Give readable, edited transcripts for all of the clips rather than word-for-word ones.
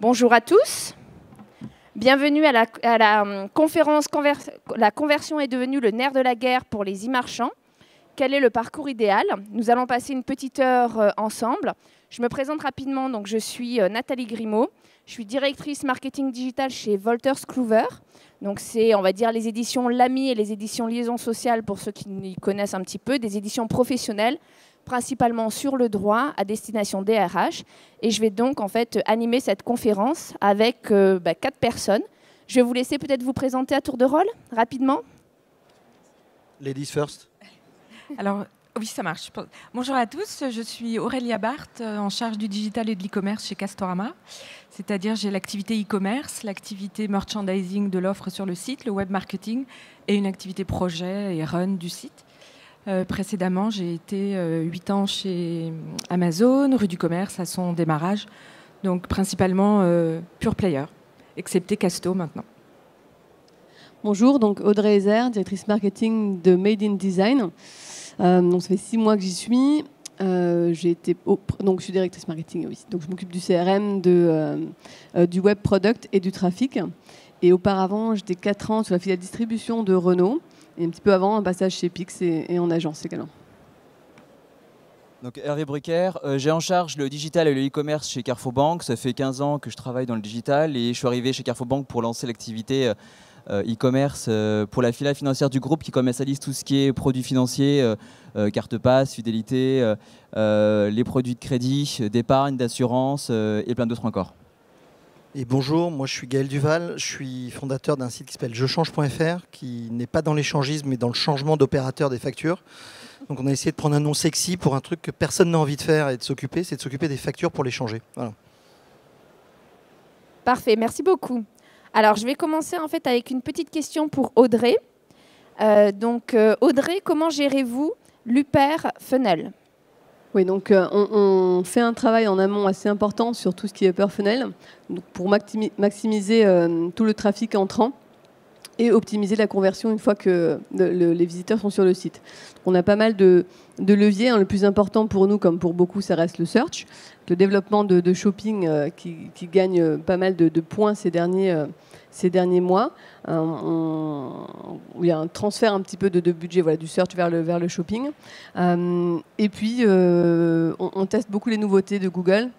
Bonjour à tous. Bienvenue à la conférence « La conversion est devenue le nerf de la guerre pour les e-marchands. Quel est le parcours idéal ?» Nous allons passer une petite heure ensemble. Je me présente rapidement. Donc, je suis Nathalie Grimaud. Je suis directrice marketing digital chez Wolters Kluwer. Donc, c'est, on va dire, les éditions Lamy et les éditions Liaison Sociale, pour ceux qui y connaissent un petit peu, des éditions professionnelles, principalement sur le droit à destination des RH. Et je vais donc en fait animer cette conférence avec 4 personnes. Je vais vous laisser peut-être vous présenter à tour de rôle, rapidement. Ladies first. Alors, oui, ça marche. Bonjour à tous, je suis Aurélia Barthes, en charge du digital et de l'e-commerce chez Castorama. C'est-à-dire, j'ai l'activité e-commerce, l'activité merchandising de l'offre sur le site, le web marketing et une activité projet et run du site. Précédemment, j'ai été 8 ans chez Amazon, rue du commerce, à son démarrage. Donc, principalement pure player, excepté Casto maintenant. Bonjour, donc Audrey Ezer, directrice marketing de Made in Design. Donc, ça fait 6 mois que j'y suis. Donc, je suis directrice marketing aussi. Donc, je m'occupe du CRM, du web product et du trafic. Et auparavant, j'étais 4 ans sur la filiale distribution de Renault. Et un petit peu avant, un passage chez Pix et en agence également. Donc Hervé Brucker, j'ai en charge le digital et le e-commerce chez Carrefour Banque. Ça fait 15 ans que je travaille dans le digital et je suis arrivé chez Carrefour Banque pour lancer l'activité e-commerce pour la filiale financière du groupe qui commercialise tout ce qui est produits financiers, carte passe, fidélité, les produits de crédit, d'épargne, d'assurance et plein d'autres encore. Et bonjour, moi je suis Gaël Duval, je suis fondateur d'un site qui s'appelle jechange.fr qui n'est pas dans l'échangisme mais dans le changement d'opérateur des factures. Donc on a essayé de prendre un nom sexy pour un truc que personne n'a envie de faire et de s'occuper, c'est de s'occuper des factures pour les changer. Voilà. Parfait, merci beaucoup. Alors je vais commencer en fait avec une petite question pour Audrey. Audrey, comment gérez-vous l'Uper Funnel ? Oui, donc on fait un travail en amont assez important sur tout ce qui est Upper Funnel pour maximiser tout le trafic entrant et optimiser la conversion une fois que les visiteurs sont sur le site. On a pas mal de leviers. Le plus important pour nous, comme pour beaucoup, ça reste le search. Le développement de shopping qui gagne pas mal de points ces derniers mois. Il y a un transfert un petit peu de budget du search vers le shopping. Et puis, on teste beaucoup les nouveautés de Google,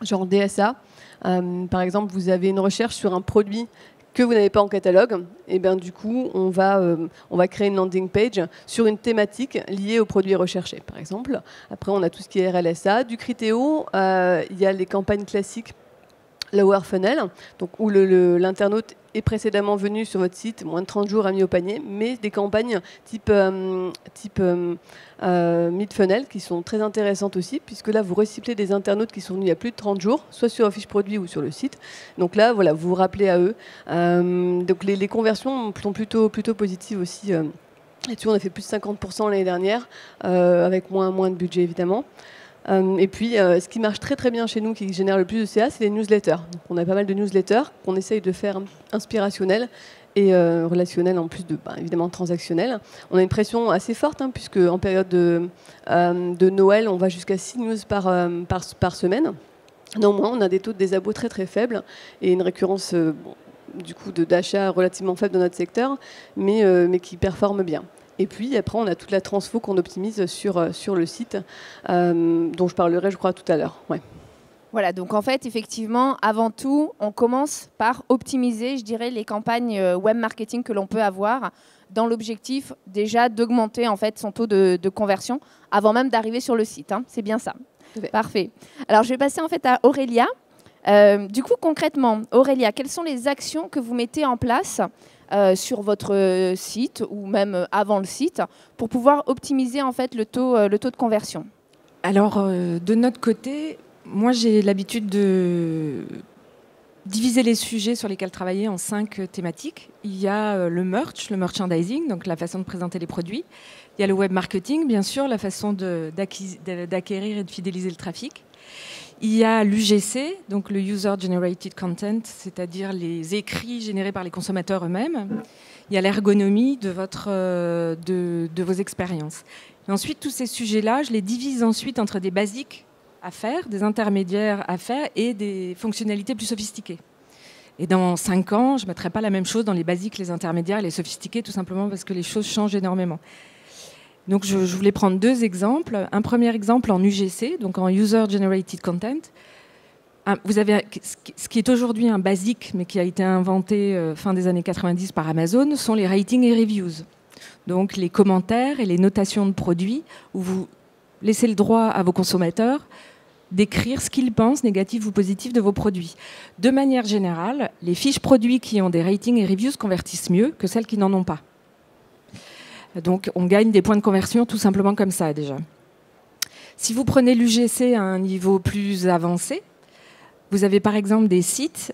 genre DSA. Par exemple, vous avez une recherche sur un produit que vous n'avez pas en catalogue, et bien du coup, on va créer une landing page sur une thématique liée aux produits recherchés, par exemple. Après, on a tout ce qui est RLSA. Du Criteo, il y a les campagnes classiques Lower Funnel, donc où l'internaute est précédemment venu sur votre site, moins de 30 jours a mis au panier, mais des campagnes type mid-funnel qui sont très intéressantes aussi, puisque là, vous recyclez des internautes qui sont venus il y a plus de 30 jours, soit sur la fiche produit ou sur le site. Donc là, voilà, vous vous rappelez à eux. Donc les conversions sont plutôt positives aussi. Là-dessus, on a fait plus de 50% l'année dernière, avec moins de budget évidemment. Et puis, ce qui marche très très bien chez nous, qui génère le plus de CA, c'est les newsletters. Donc, on a pas mal de newsletters qu'on essaye de faire inspirationnels et relationnels en plus de, évidemment, transactionnels. On a une pression assez forte, puisque en période de Noël, on va jusqu'à 6 news par semaine. Néanmoins, on a des taux de désabos très très faibles et une récurrence du coup d'achat relativement faible dans notre secteur, mais qui performe bien. Et puis après, on a toute la transfo qu'on optimise sur le site, dont je parlerai, je crois, tout à l'heure. Ouais. Voilà, donc en fait, effectivement, avant tout, on commence par optimiser, je dirais, les campagnes web marketing que l'on peut avoir dans l'objectif déjà d'augmenter en fait son taux de conversion avant même d'arriver sur le site. C'est bien ça. Okay. Parfait. Alors, je vais passer en fait à Aurélia. Du coup, concrètement, Aurélia, quelles sont les actions que vous mettez en place sur votre site ou même avant le site pour pouvoir optimiser en fait le taux de conversion? Alors, de notre côté, moi j'ai l'habitude de diviser les sujets sur lesquels travailler en 5 thématiques. Il y a le merchandising, donc la façon de présenter les produits. Il y a le web marketing, bien sûr, la façon d'acquérir et de fidéliser le trafic. Il y a l'UGC, donc le User Generated Content, c'est-à-dire les écrits générés par les consommateurs eux-mêmes. Il y a l'ergonomie de vos expériences. Et ensuite, tous ces sujets-là, je les divise ensuite entre des basiques à faire, des intermédiaires à faire et des fonctionnalités plus sophistiquées. Et dans 5 ans, je ne mettrai pas la même chose dans les basiques, les intermédiaires, les sophistiqués, tout simplement parce que les choses changent énormément. Donc je voulais prendre 2 exemples. Un premier exemple en UGC, donc en User Generated Content. Vous avez ce qui est aujourd'hui un basique, mais qui a été inventé fin des années 90 par Amazon, sont les ratings et reviews. Donc les commentaires et les notations de produits, où vous laissez le droit à vos consommateurs d'écrire ce qu'ils pensent, négatif ou positif, de vos produits. De manière générale, les fiches produits qui ont des ratings et reviews convertissent mieux que celles qui n'en ont pas. Donc on gagne des points de conversion tout simplement comme ça déjà. Si vous prenez l'UGC à un niveau plus avancé, vous avez par exemple des sites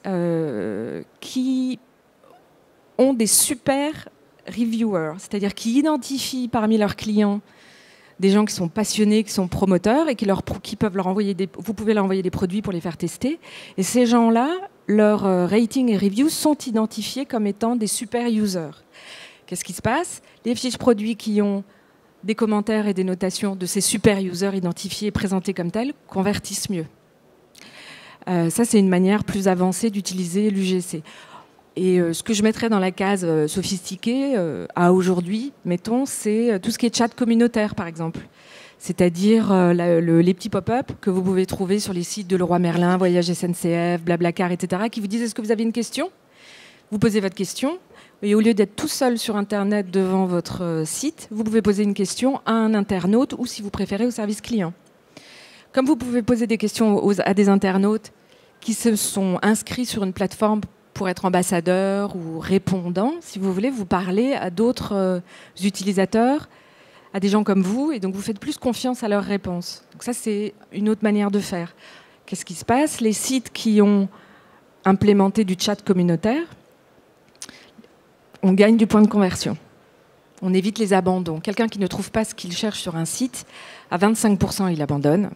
qui ont des super reviewers, c'est-à-dire qui identifient parmi leurs clients des gens qui sont passionnés, qui sont promoteurs et qui peuvent leur envoyer vous pouvez leur envoyer des produits pour les faire tester. Et ces gens-là, leurs ratings et reviews sont identifiés comme étant des super users. Qu'est-ce qui se passe? Les fiches produits qui ont des commentaires et des notations de ces super users identifiés et présentés comme tels convertissent mieux. Ça, c'est une manière plus avancée d'utiliser l'UGC. Et ce que je mettrais dans la case sophistiquée à aujourd'hui, mettons, c'est tout ce qui est chat communautaire, par exemple. C'est-à-dire les petits pop-up que vous pouvez trouver sur les sites de Leroy Merlin, Voyage SNCF, Blablacar, etc., qui vous disent « Est-ce que vous avez une question ?» Vous posez votre question, et au lieu d'être tout seul sur Internet devant votre site, vous pouvez poser une question à un internaute ou, si vous préférez, au service client. Comme vous pouvez poser des questions à des internautes qui se sont inscrits sur une plateforme pour être ambassadeurs ou répondants, si vous voulez, vous parlez à d'autres utilisateurs, à des gens comme vous, et donc vous faites plus confiance à leurs réponses. Donc ça, c'est une autre manière de faire. Qu'est-ce qui se passe? Les sites qui ont implémenté du chat communautaire, on gagne du point de conversion. On évite les abandons. Quelqu'un qui ne trouve pas ce qu'il cherche sur un site, à 25%, il abandonne.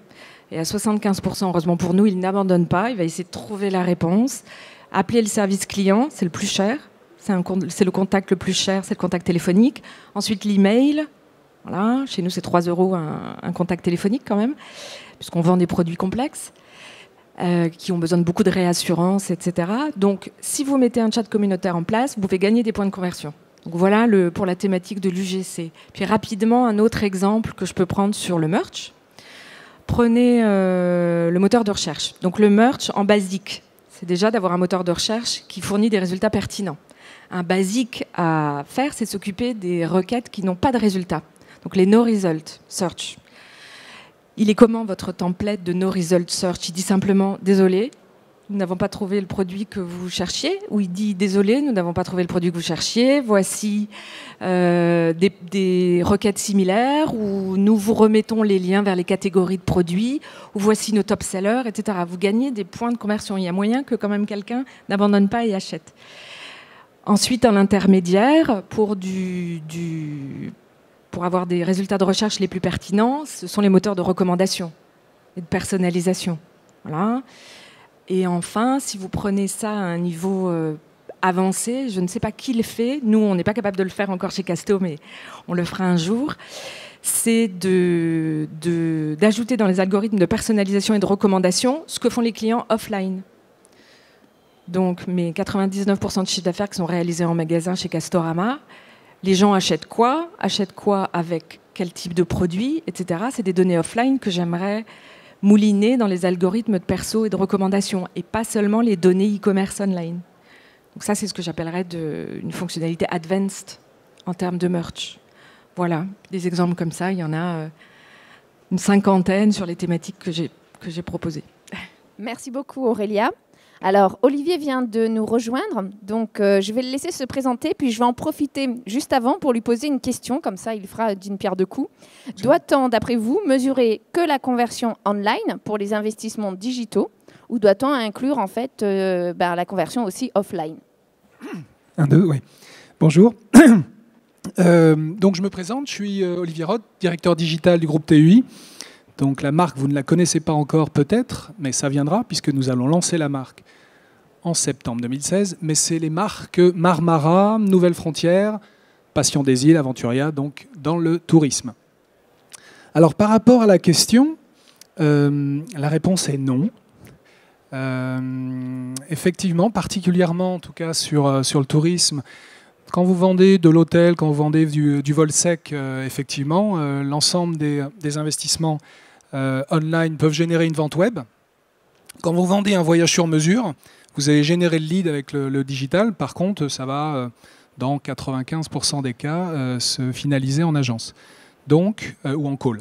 Et à 75%, heureusement pour nous, il n'abandonne pas. Il va essayer de trouver la réponse. Appeler le service client, c'est le plus cher. C'est le contact le plus cher, c'est le contact téléphonique. Ensuite, l'email. Voilà. Chez nous, c'est 3 € un contact téléphonique quand même, puisqu'on vend des produits complexes qui ont besoin de beaucoup de réassurance, etc. Donc, si vous mettez un chat communautaire en place, vous pouvez gagner des points de conversion. Donc voilà pour la thématique de l'UGC. Puis rapidement, un autre exemple que je peux prendre sur le merch. Prenez le moteur de recherche. Donc le merch en basique, c'est déjà d'avoir un moteur de recherche qui fournit des résultats pertinents. Un basique à faire, c'est s'occuper des requêtes qui n'ont pas de résultats. Donc les no result search. Il est comment votre template de no result search? Il dit simplement « Désolé, nous n'avons pas trouvé le produit que vous cherchiez » ou il dit « Désolé, nous n'avons pas trouvé le produit que vous cherchiez, voici des requêtes similaires » ou « Nous vous remettons les liens vers les catégories de produits » ou « Voici nos top sellers », etc. Vous gagnez des points de conversion. Il y a moyen que quand même quelqu'un n'abandonne pas et achète. Ensuite, en intermédiaire, pour avoir des résultats de recherche les plus pertinents, ce sont les moteurs de recommandation et de personnalisation. Voilà. Et enfin, si vous prenez ça à un niveau avancé, je ne sais pas qui le fait, nous on n'est pas capable de le faire encore chez Casto, mais on le fera un jour, c'est d'ajouter dans les algorithmes de personnalisation et de recommandation ce que font les clients offline. Donc mes 99% de chiffre d'affaires qui sont réalisés en magasin chez Castorama, les gens achètent quoi avec quel type de produit, etc. C'est des données offline que j'aimerais mouliner dans les algorithmes de perso et de recommandation, et pas seulement les données e-commerce online. Donc ça, c'est ce que j'appellerais une fonctionnalité advanced en termes de merch. Voilà, des exemples comme ça, il y en a une 50aine sur les thématiques que j'ai proposées. Merci beaucoup Aurélia. Alors, Olivier vient de nous rejoindre, donc je vais le laisser se présenter, puis je vais en profiter juste avant pour lui poser une question, comme ça il fera d'une pierre deux coups. Doit-on, d'après vous, mesurer que la conversion online pour les investissements digitaux, ou doit-on inclure en fait la conversion aussi offline? 1, 2, oui. Bonjour. Donc je me présente, je suis Olivier Roth, directeur digital du groupe TUI. Donc la marque, vous ne la connaissez pas encore peut-être, mais ça viendra puisque nous allons lancer la marque en septembre 2016. Mais c'est les marques Marmara, Nouvelles Frontières, Passion des îles, Aventuria, donc dans le tourisme. Alors par rapport à la question, La réponse est non. Effectivement, particulièrement en tout cas sur le tourisme, quand vous vendez de l'hôtel, quand vous vendez du vol sec, effectivement, l'ensemble des investissements online peuvent générer une vente web. Quand vous vendez un voyage sur mesure, vous allez générer le lead avec le digital. Par contre, ça va, dans 95% des cas, se finaliser en agence ou en call.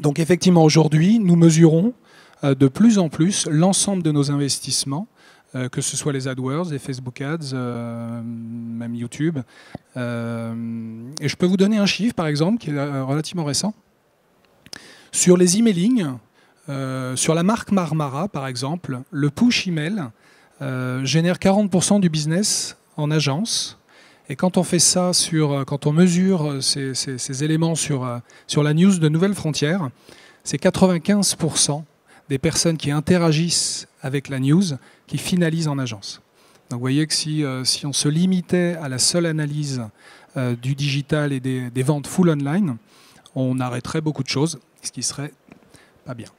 Donc effectivement, aujourd'hui, nous mesurons de plus en plus l'ensemble de nos investissements, que ce soit les AdWords, les Facebook Ads, même YouTube. Et je peux vous donner un chiffre, par exemple, qui est relativement récent. Sur les emailing, sur la marque Marmara, par exemple, le push email génère 40% du business en agence. Et quand on fait ça, quand on mesure ces éléments sur la news de Nouvelles Frontières, c'est 95% des personnes qui interagissent avec la news qui finalisent en agence. Donc vous voyez que si on se limitait à la seule analyse du digital et des ventes full online, on arrêterait beaucoup de choses, ce qui serait pas bien.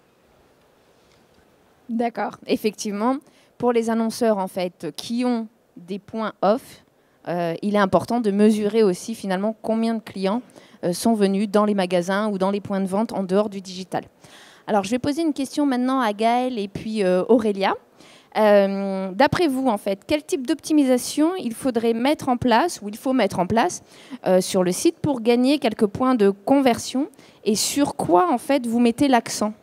D'accord. Effectivement, pour les annonceurs en fait, qui ont des points off, il est important de mesurer aussi finalement combien de clients sont venus dans les magasins ou dans les points de vente en dehors du digital. Alors je vais poser une question maintenant à Gaëlle et puis Aurélia. D'après vous, en fait, quel type d'optimisation il faudrait mettre en place ou il faut mettre en place sur le site pour gagner quelques points de conversion et sur quoi en fait vous mettez l'accent?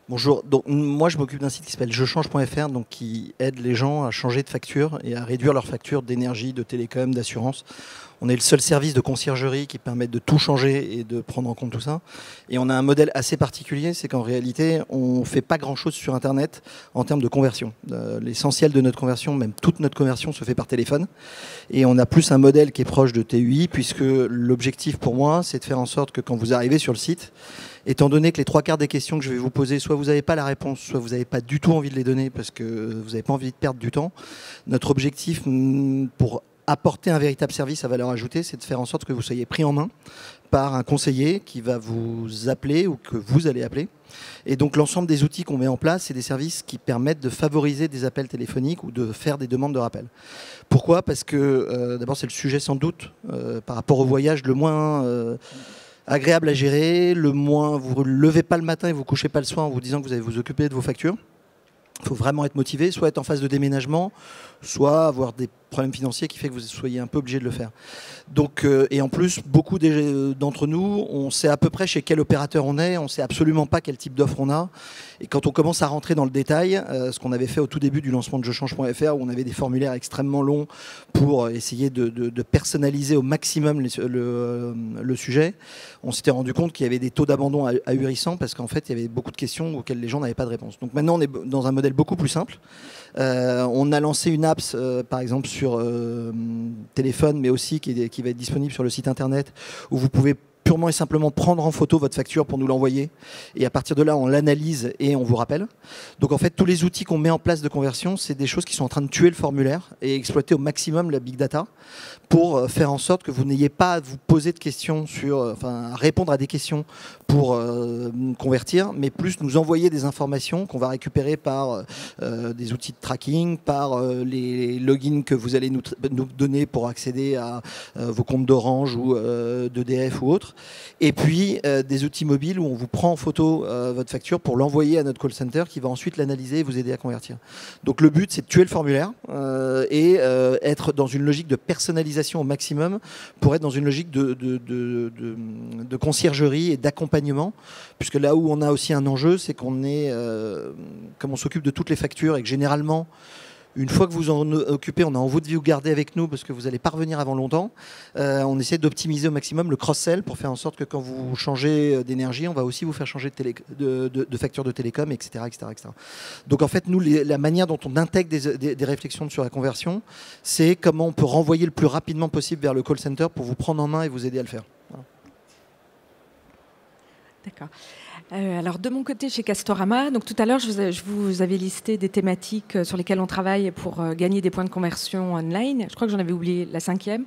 Bonjour, donc, moi je m'occupe d'un site qui s'appelle jechange.fr, donc qui aide les gens à changer de facture et à réduire leurs factures d'énergie, de télécom, d'assurance. On est le seul service de conciergerie qui permet de tout changer et de prendre en compte tout ça. Et on a un modèle assez particulier, c'est qu'en réalité, on ne fait pas grand-chose sur Internet en termes de conversion. L'essentiel de notre conversion, même toute notre conversion, se fait par téléphone. Et on a plus un modèle qui est proche de TUI, puisque l'objectif pour moi, c'est de faire en sorte que quand vous arrivez sur le site, étant donné que les 3/4 des questions que je vais vous poser, soit vous n'avez pas la réponse, soit vous n'avez pas du tout envie de les donner parce que vous n'avez pas envie de perdre du temps, notre objectif pour apporter un véritable service à valeur ajoutée, c'est de faire en sorte que vous soyez pris en main par un conseiller qui va vous appeler ou que vous allez appeler. Et donc l'ensemble des outils qu'on met en place, c'est des services qui permettent de favoriser des appels téléphoniques ou de faire des demandes de rappel. Pourquoi ? Parce que d'abord c'est le sujet sans doute par rapport au voyage le moins agréable à gérer, le moins vous ne levez pas le matin et vous ne couchez pas le soir en vous disant que vous allez vous occuper de vos factures. Il faut vraiment être motivé, soit être en phase de déménagement, soit avoir des problèmes financiers qui fait que vous soyez un peu obligé de le faire. Donc, et en plus, beaucoup d'entre nous, on sait à peu près chez quel opérateur on est, on ne sait absolument pas quel type d'offre on a. Et quand on commence à rentrer dans le détail, ce qu'on avait fait au tout début du lancement de jechange.fr, où on avait des formulaires extrêmement longs pour essayer de personnaliser au maximum le sujet, on s'était rendu compte qu'il y avait des taux d'abandon ahurissants parce qu'en fait, il y avait beaucoup de questions auxquelles les gens n'avaient pas de réponse. Donc maintenant, on est dans un modèle beaucoup plus simple. On a lancé une app, par exemple, sur téléphone, mais aussi qui va être disponible sur le site internet, où vous pouvez purement et simplement prendre en photo votre facture pour nous l'envoyer. Et à partir de là, on l'analyse et on vous rappelle. Donc en fait, tous les outils qu'on met en place de conversion, c'est des choses qui sont en train de tuer le formulaire et exploiter au maximum la big data pour faire en sorte que vous n'ayez pas à vous poser de questions à répondre à des questions pour convertir, mais plus nous envoyer des informations qu'on va récupérer par des outils de tracking, par les logins que vous allez nous donner pour accéder à vos comptes d'Orange ou d'EDF ou autres. Et puis des outils mobiles où on vous prend en photo votre facture pour l'envoyer à notre call center qui va ensuite l'analyser et vous aider à convertir. Donc le but, c'est de tuer le formulaire et être dans une logique de personnalisation au maximum pour être dans une logique de conciergerie et d'accompagnement, puisque là où on a aussi un enjeu, c'est qu'on est, comme on s'occupe de toutes les factures et que généralement, une fois que vous en occupez, on a envie de vous garder avec nous parce que vous allez pas revenir avant longtemps. On essaie d'optimiser au maximum le cross-sell pour faire en sorte que quand vous changez d'énergie, on va aussi vous faire changer de facture de télécom, etc., etc., etc. Donc en fait, nous, la manière dont on intègre des réflexions sur la conversion, c'est comment on peut renvoyer le plus rapidement possible vers le call center pour vous prendre en main et vous aider à le faire. Voilà. D'accord. Alors de mon côté chez Castorama, donc tout à l'heure je vous avais listé des thématiques sur lesquelles on travaille pour gagner des points de conversion online. Je crois que j'en avais oublié la 5e,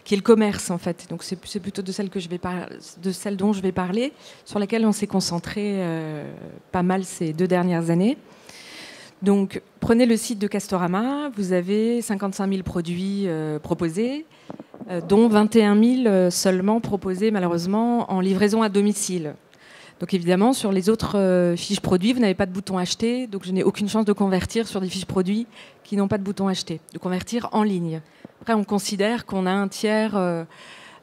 qui est le commerce en fait. Donc c'est plutôt de celle dont je vais parler, sur laquelle on s'est concentré pas mal ces 2 dernières années. Donc prenez le site de Castorama, vous avez 55 000 produits proposés, dont 21 000 seulement proposés malheureusement en livraison à domicile. Donc évidemment, sur les autres fiches produits, vous n'avez pas de bouton acheter, donc je n'ai aucune chance de convertir sur des fiches produits qui n'ont pas de bouton acheter, de convertir en ligne. Après, on considère qu'on a un tiers.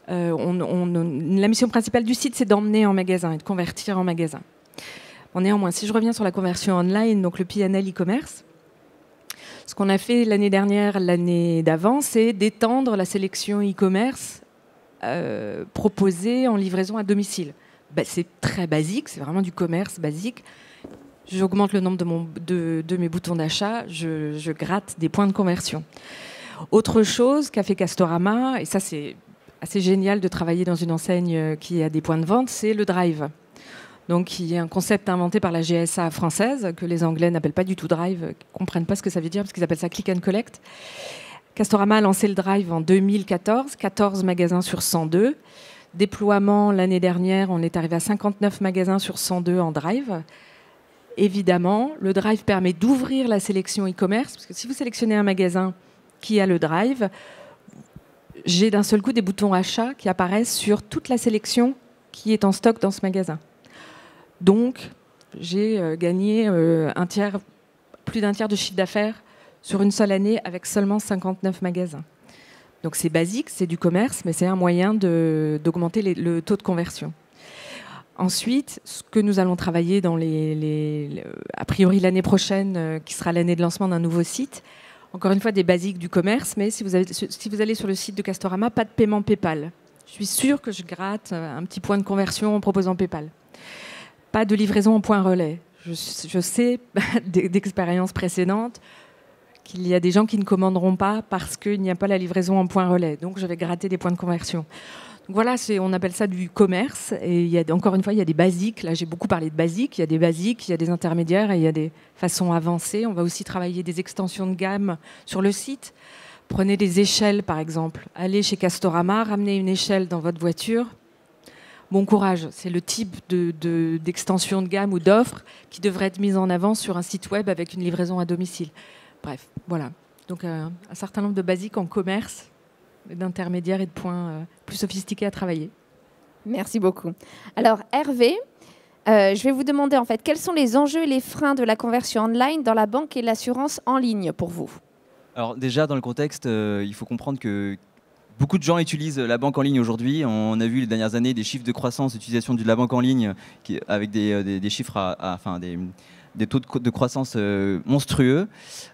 La mission principale du site, c'est d'emmener en magasin et de convertir en magasin. Bon, néanmoins, si je reviens sur la conversion online, donc le PNL e-commerce, ce qu'on a fait l'année dernière, l'année d'avant, c'est d'étendre la sélection e-commerce proposée en livraison à domicile. C'est très basique, c'est vraiment du commerce basique. J'augmente le nombre de mes boutons d'achat, je gratte des points de conversion. Autre chose qu'a fait Castorama, et ça c'est assez génial de travailler dans une enseigne qui a des points de vente, c'est le drive. Donc, qui est un concept inventé par la GSA française, que les Anglais n'appellent pas du tout drive, qui ne comprennent pas ce que ça veut dire, parce qu'ils appellent ça click and collect. Castorama a lancé le drive en 2014, 14 magasins sur 102. Déploiement l'année dernière, on est arrivé à 59 magasins sur 102 en drive. Évidemment, le drive permet d'ouvrir la sélection e-commerce, parce que si vous sélectionnez un magasin qui a le drive, j'ai d'un seul coup des boutons achat qui apparaissent sur toute la sélection qui est en stock dans ce magasin. Donc, j'ai gagné plus d'un tiers de chiffre d'affaires sur une seule année avec seulement 59 magasins. Donc c'est basique, c'est du commerce, mais c'est un moyen d'augmenter le taux de conversion. Ensuite, ce que nous allons travailler dans a priori l'année prochaine, qui sera l'année de lancement d'un nouveau site, encore une fois des basiques du commerce, mais si vous allez sur le site de Castorama, pas de paiement PayPal. Je suis sûre que je gratte un petit point de conversion en proposant PayPal. Pas de livraison en point relais. Je sais d'expérience précédente qu'il y a des gens qui ne commanderont pas parce qu'il n'y a pas la livraison en point relais. Donc, je vais gratter des points de conversion. Donc, voilà, on appelle ça du commerce. Et encore une fois, il y a des basiques. Là, j'ai beaucoup parlé de basiques. Il y a des basiques, il y a des intermédiaires et il y a des façons avancées. On va aussi travailler des extensions de gamme sur le site. Prenez des échelles, par exemple. Allez chez Castorama, ramenez une échelle dans votre voiture. Bon courage. C'est le type d'extension de gamme ou d'offre qui devrait être mise en avant sur un site web avec une livraison à domicile. Bref, voilà. Donc un certain nombre de basiques en commerce, d'intermédiaires et de points plus sophistiqués à travailler. Merci beaucoup. Alors Hervé, je vais vous demander en fait quels sont les enjeux et les freins de la conversion online dans la banque et l'assurance en ligne pour vous. Alors déjà dans le contexte, il faut comprendre que beaucoup de gens utilisent la banque en ligne aujourd'hui. On a vu les dernières années des chiffres de croissance d'utilisation de la banque en ligne avec des chiffres des taux de croissance monstrueux,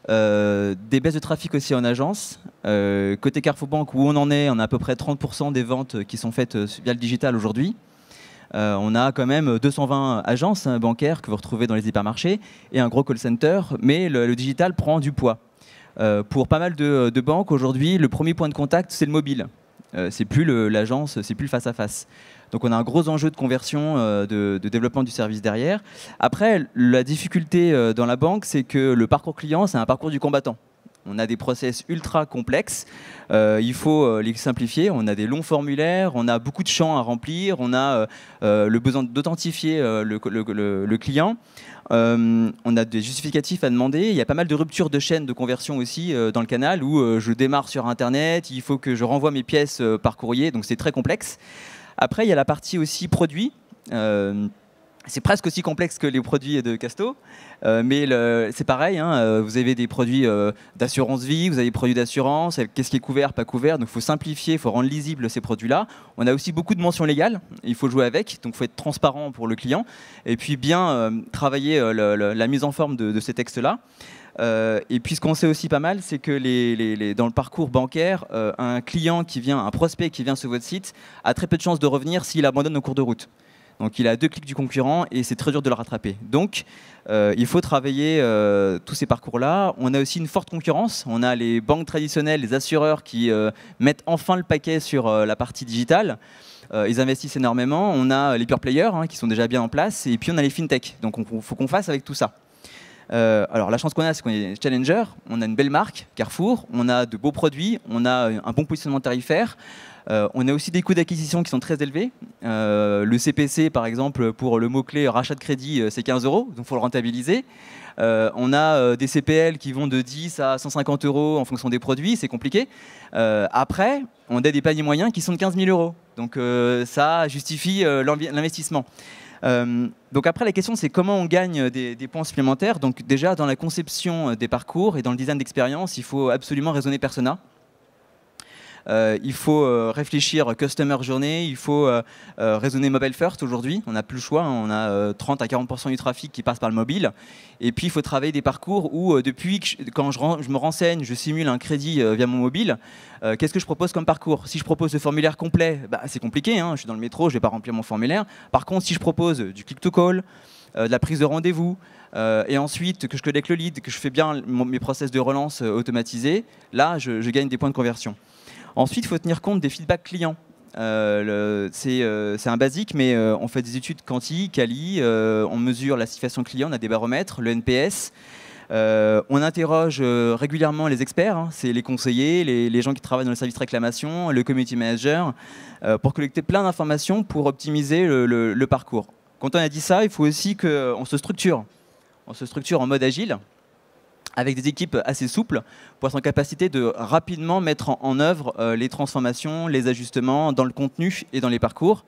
des baisses de trafic aussi en agence. Côté Carrefour Banque, où on en est, on a à peu près 30% des ventes qui sont faites via le digital aujourd'hui. On a quand même 220 agences bancaires que vous retrouvez dans les hypermarchés et un gros call center, mais le digital prend du poids. Pour pas mal de banques, aujourd'hui, le premier point de contact, c'est le mobile. C'est plus l'agence, c'est plus le face-à-face. Donc on a un gros enjeu de conversion, de développement du service derrière. Après, la difficulté dans la banque, c'est que le parcours client, c'est un parcours du combattant. On a des process ultra complexes, il faut les simplifier, on a des longs formulaires, on a beaucoup de champs à remplir, on a le besoin d'authentifier le client, on a des justificatifs à demander, il y a pas mal de ruptures de chaîne de conversion aussi dans le canal où je démarre sur Internet, il faut que je renvoie mes pièces par courrier, donc c'est très complexe. Après, il y a la partie aussi produit. C'est presque aussi complexe que les produits de Casto, mais c'est pareil, hein, vous avez des produits d'assurance vie, vous avez des produits d'assurance, qu'est-ce qui est couvert, pas couvert, donc il faut simplifier, il faut rendre lisibles ces produits-là. On a aussi beaucoup de mentions légales, il faut jouer avec, donc il faut être transparent pour le client, et puis bien travailler la mise en forme de ces textes-là. Et puis ce qu'on sait aussi pas mal, c'est que dans le parcours bancaire, un prospect qui vient sur votre site a très peu de chances de revenir s'il abandonne au cours de route. Donc il est à 2 clics du concurrent et c'est très dur de le rattraper. Donc il faut travailler tous ces parcours-là. On a aussi une forte concurrence. On a les banques traditionnelles, les assureurs qui mettent enfin le paquet sur la partie digitale. Ils investissent énormément. On a les pure players qui sont déjà bien en place. Et puis on a les fintech. Donc il faut qu'on fasse avec tout ça. Alors la chance qu'on a, c'est qu'on est challenger. On a une belle marque, Carrefour. On a de beaux produits. On a un bon positionnement tarifaire. On a aussi des coûts d'acquisition qui sont très élevés. Le CPC, par exemple, pour le mot-clé rachat de crédit, c'est 15 €, donc il faut le rentabiliser. On a des CPL qui vont de 10 à 150 € en fonction des produits, c'est compliqué. Après, on a des paniers moyens qui sont de 15 000 €. Donc ça justifie l'investissement. Donc après, la question, c'est comment on gagne des points supplémentaires. Donc déjà, dans la conception des parcours et dans le design d'expérience, il faut absolument raisonner persona. Il faut réfléchir customer journée, il faut raisonner mobile first aujourd'hui. On n'a plus le choix, on a 30 à 40% du trafic qui passe par le mobile. Et puis il faut travailler des parcours où depuis que quand je me renseigne, je simule un crédit via mon mobile, qu'est-ce que je propose comme parcours? Si je propose le formulaire complet, c'est compliqué, je suis dans le métro, je ne vais pas remplir mon formulaire. Par contre, si je propose du click to call, de la prise de rendez-vous, et ensuite que je collecte le lead, que je fais bien mes process de relance automatisés, là je gagne des points de conversion. Ensuite, il faut tenir compte des feedbacks clients. C'est un basique, mais on fait des études quanti, quali, on mesure la satisfaction client, on a des baromètres, le NPS. On interroge régulièrement les experts, c'est les conseillers, les gens qui travaillent dans le service réclamation, le community manager, pour collecter plein d'informations pour optimiser le parcours. Quand on a dit ça, il faut aussi qu'on se structure. On se structure en mode agile, avec des équipes assez souples, pour être en capacité de rapidement mettre en œuvre les transformations, les ajustements dans le contenu et dans les parcours.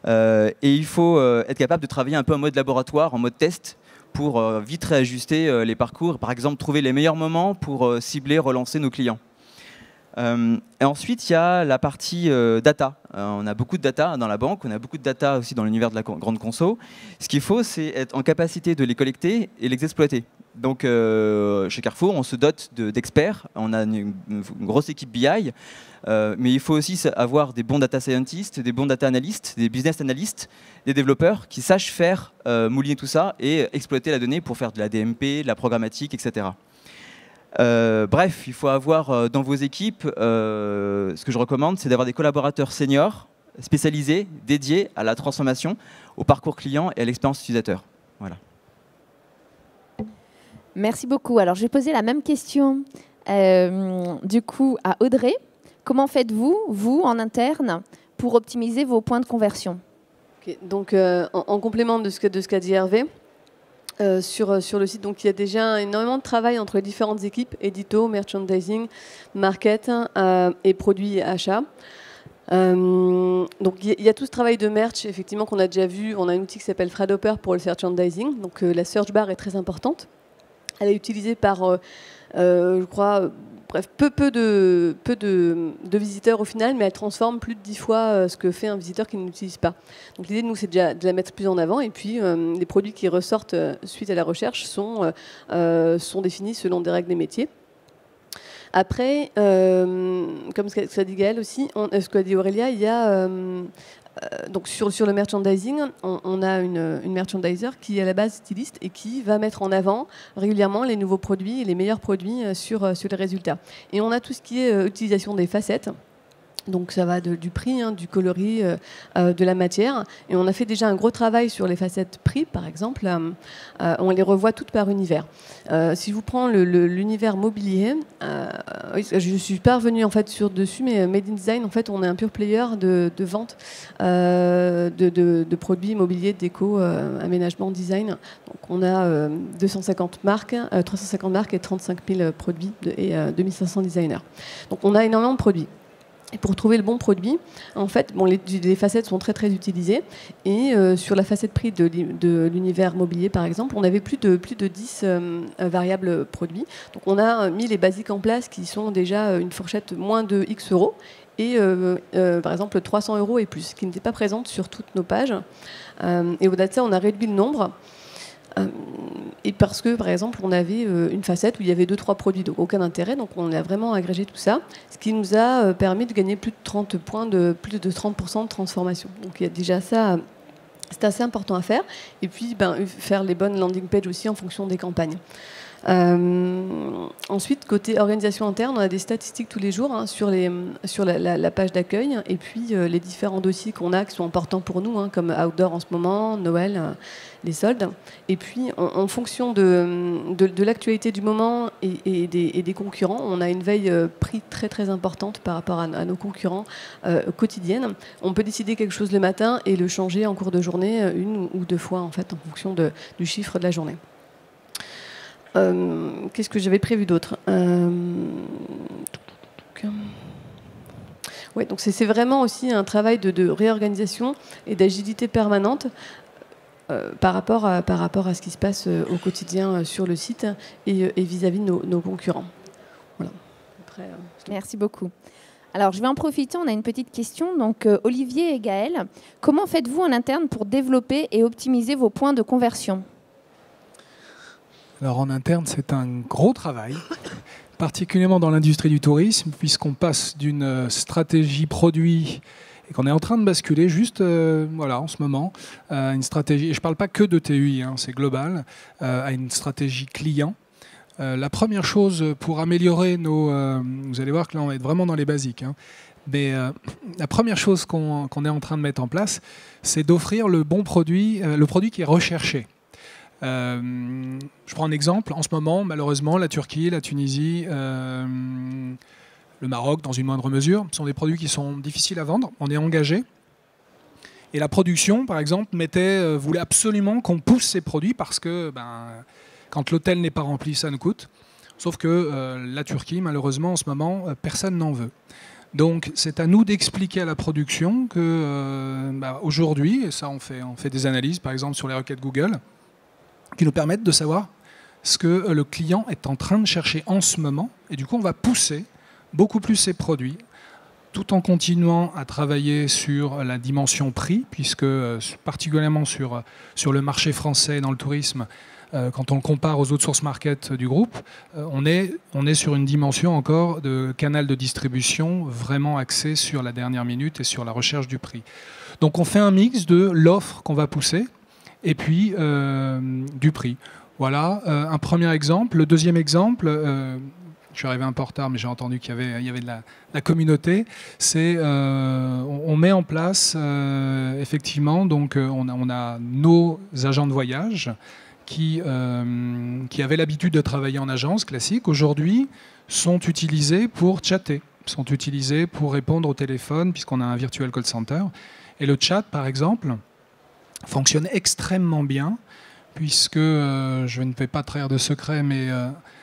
Et il faut être capable de travailler un peu en mode laboratoire, en mode test, pour vite réajuster les parcours. Par exemple, trouver les meilleurs moments pour cibler, relancer nos clients. Et ensuite, il y a la partie data. On a beaucoup de data dans la banque, on a beaucoup de data aussi dans l'univers de la grande conso. Ce qu'il faut, c'est être en capacité de les collecter et les exploiter. Donc, chez Carrefour, on se dote d'experts. On a une grosse équipe BI, mais il faut aussi avoir des bons data scientists, des bons data analystes, des business analysts, des développeurs qui sachent faire mouliner tout ça et exploiter la donnée pour faire de la DMP, de la programmatique, etc. Bref, il faut avoir dans vos équipes, ce que je recommande, c'est d'avoir des collaborateurs seniors, spécialisés, dédiés à la transformation, au parcours client et à l'expérience utilisateur. Voilà. Merci beaucoup. Alors, je vais poser la même question du coup à Audrey. Comment faites-vous, vous, en interne, pour optimiser vos points de conversion? Okay. Donc, en complément de ce qu'a dit Hervé, sur le site, donc il y a déjà énormément de travail entre les différentes équipes, édito, merchandising, market et produits et achats. Donc il y a tout ce travail de merch effectivement qu'on a déjà vu. On a un outil qui s'appelle Threadhopper pour le merchandising. Donc la search bar est très importante. Elle est utilisée par, je crois, bref, peu de visiteurs au final, mais elle transforme plus de 10 fois ce que fait un visiteur qui ne l'utilise pas. Donc l'idée de nous, c'est déjà de la mettre plus en avant. Et puis, les produits qui ressortent suite à la recherche sont définis selon des règles des métiers. Après, comme ce qu'a dit Gaëlle aussi, ce qu'a dit Aurélia, il y a... donc sur le merchandising, on a une merchandiser qui est à la base styliste et qui va mettre en avant régulièrement les nouveaux produits et les meilleurs produits sur les résultats. Et on a tout ce qui est utilisation des facettes. Donc ça va du prix, du coloris, de la matière. Et on a fait déjà un gros travail sur les facettes prix, par exemple. On les revoit toutes par univers. Si je vous prends l'univers mobilier, je ne suis pas revenue en fait dessus, mais Made in Design, en fait, on est un pure player de vente de produits immobiliers, déco, aménagement, design. Donc on a 250 marques, 350 marques et 35 000 produits et 2500 designers. Donc on a énormément de produits. Et pour trouver le bon produit, en fait, les facettes sont très très utilisées. Et sur la facette prix de l'univers mobilier, par exemple, on avait plus de 10 variables produits. Donc on a mis les basiques en place qui sont déjà une fourchette moins de X euros. Et par exemple 300 € et plus, qui n'étaient pas présentes sur toutes nos pages. Et au-delà de ça, on a réduit le nombre. Et parce que, par exemple, on avait une facette où il y avait 2-3 produits, donc aucun intérêt. Donc on a vraiment agrégé tout ça, ce qui nous a permis de gagner plus de 30% de transformation. Donc il y a déjà ça C'est assez important à faire. Et puis, faire les bonnes landing pages aussi en fonction des campagnes. Ensuite, côté organisation interne, on a des statistiques tous les jours sur la page d'accueil et puis les différents dossiers qu'on a qui sont importants pour nous, comme Outdoor en ce moment, Noël, les soldes. Et puis, en fonction de l'actualité du moment et des concurrents, on a une veille prix très très importante par rapport à nos concurrents quotidienne. On peut décider quelque chose le matin et le changer en cours de journée une ou deux fois en fait, en fonction du chiffre de la journée. Qu'est-ce que j'avais prévu d'autre ouais, donc c'est vraiment aussi un travail de réorganisation et d'agilité permanente par rapport à ce qui se passe au quotidien sur le site et vis-à-vis de nos concurrents. Voilà. Après, merci beaucoup. Alors, je vais en profiter, on a une petite question. Donc, Olivier et Gaël, comment faites-vous en interne pour développer et optimiser vos points de conversion ? Alors en interne, c'est un gros travail, particulièrement dans l'industrie du tourisme, puisqu'on passe d'une stratégie produit et qu'on est en train de basculer juste en ce moment à une stratégie, et je ne parle pas que de TUI, c'est global, à une stratégie client. La première chose pour améliorer vous allez voir que là on va être vraiment dans les basiques, mais la première chose qu'on est en train de mettre en place, c'est d'offrir le bon produit, le produit qui est recherché. Je prends un exemple. En ce moment, malheureusement, la Turquie, la Tunisie, le Maroc, dans une moindre mesure, sont des produits qui sont difficiles à vendre. On est engagé. Et la production, par exemple, voulait absolument qu'on pousse ces produits parce que quand l'hôtel n'est pas rempli, ça nous coûte. Sauf que la Turquie, malheureusement, en ce moment, personne n'en veut. Donc, c'est à nous d'expliquer à la production que aujourd'hui, et ça, on fait des analyses, par exemple, sur les requêtes Google, qui nous permettent de savoir ce que le client est en train de chercher en ce moment. Et du coup, on va pousser beaucoup plus ces produits, tout en continuant à travailler sur la dimension prix, puisque particulièrement sur le marché français dans le tourisme, quand on le compare aux autres sources market du groupe, on est sur une dimension encore de canal de distribution vraiment axé sur la dernière minute et sur la recherche du prix. Donc on fait un mix de l'offre qu'on va pousser, et puis du prix. Voilà un premier exemple. Le deuxième exemple, je suis arrivé un peu en retard, mais j'ai entendu qu'il y avait de la communauté, c'est on met en place effectivement, donc on a nos agents de voyage qui avaient l'habitude de travailler en agence classique, aujourd'hui sont utilisés pour chatter, sont utilisés pour répondre au téléphone, puisqu'on a un virtual call center. Et le chat, par exemple, fonctionne extrêmement bien, puisque je ne vais pas trahir de secret, mais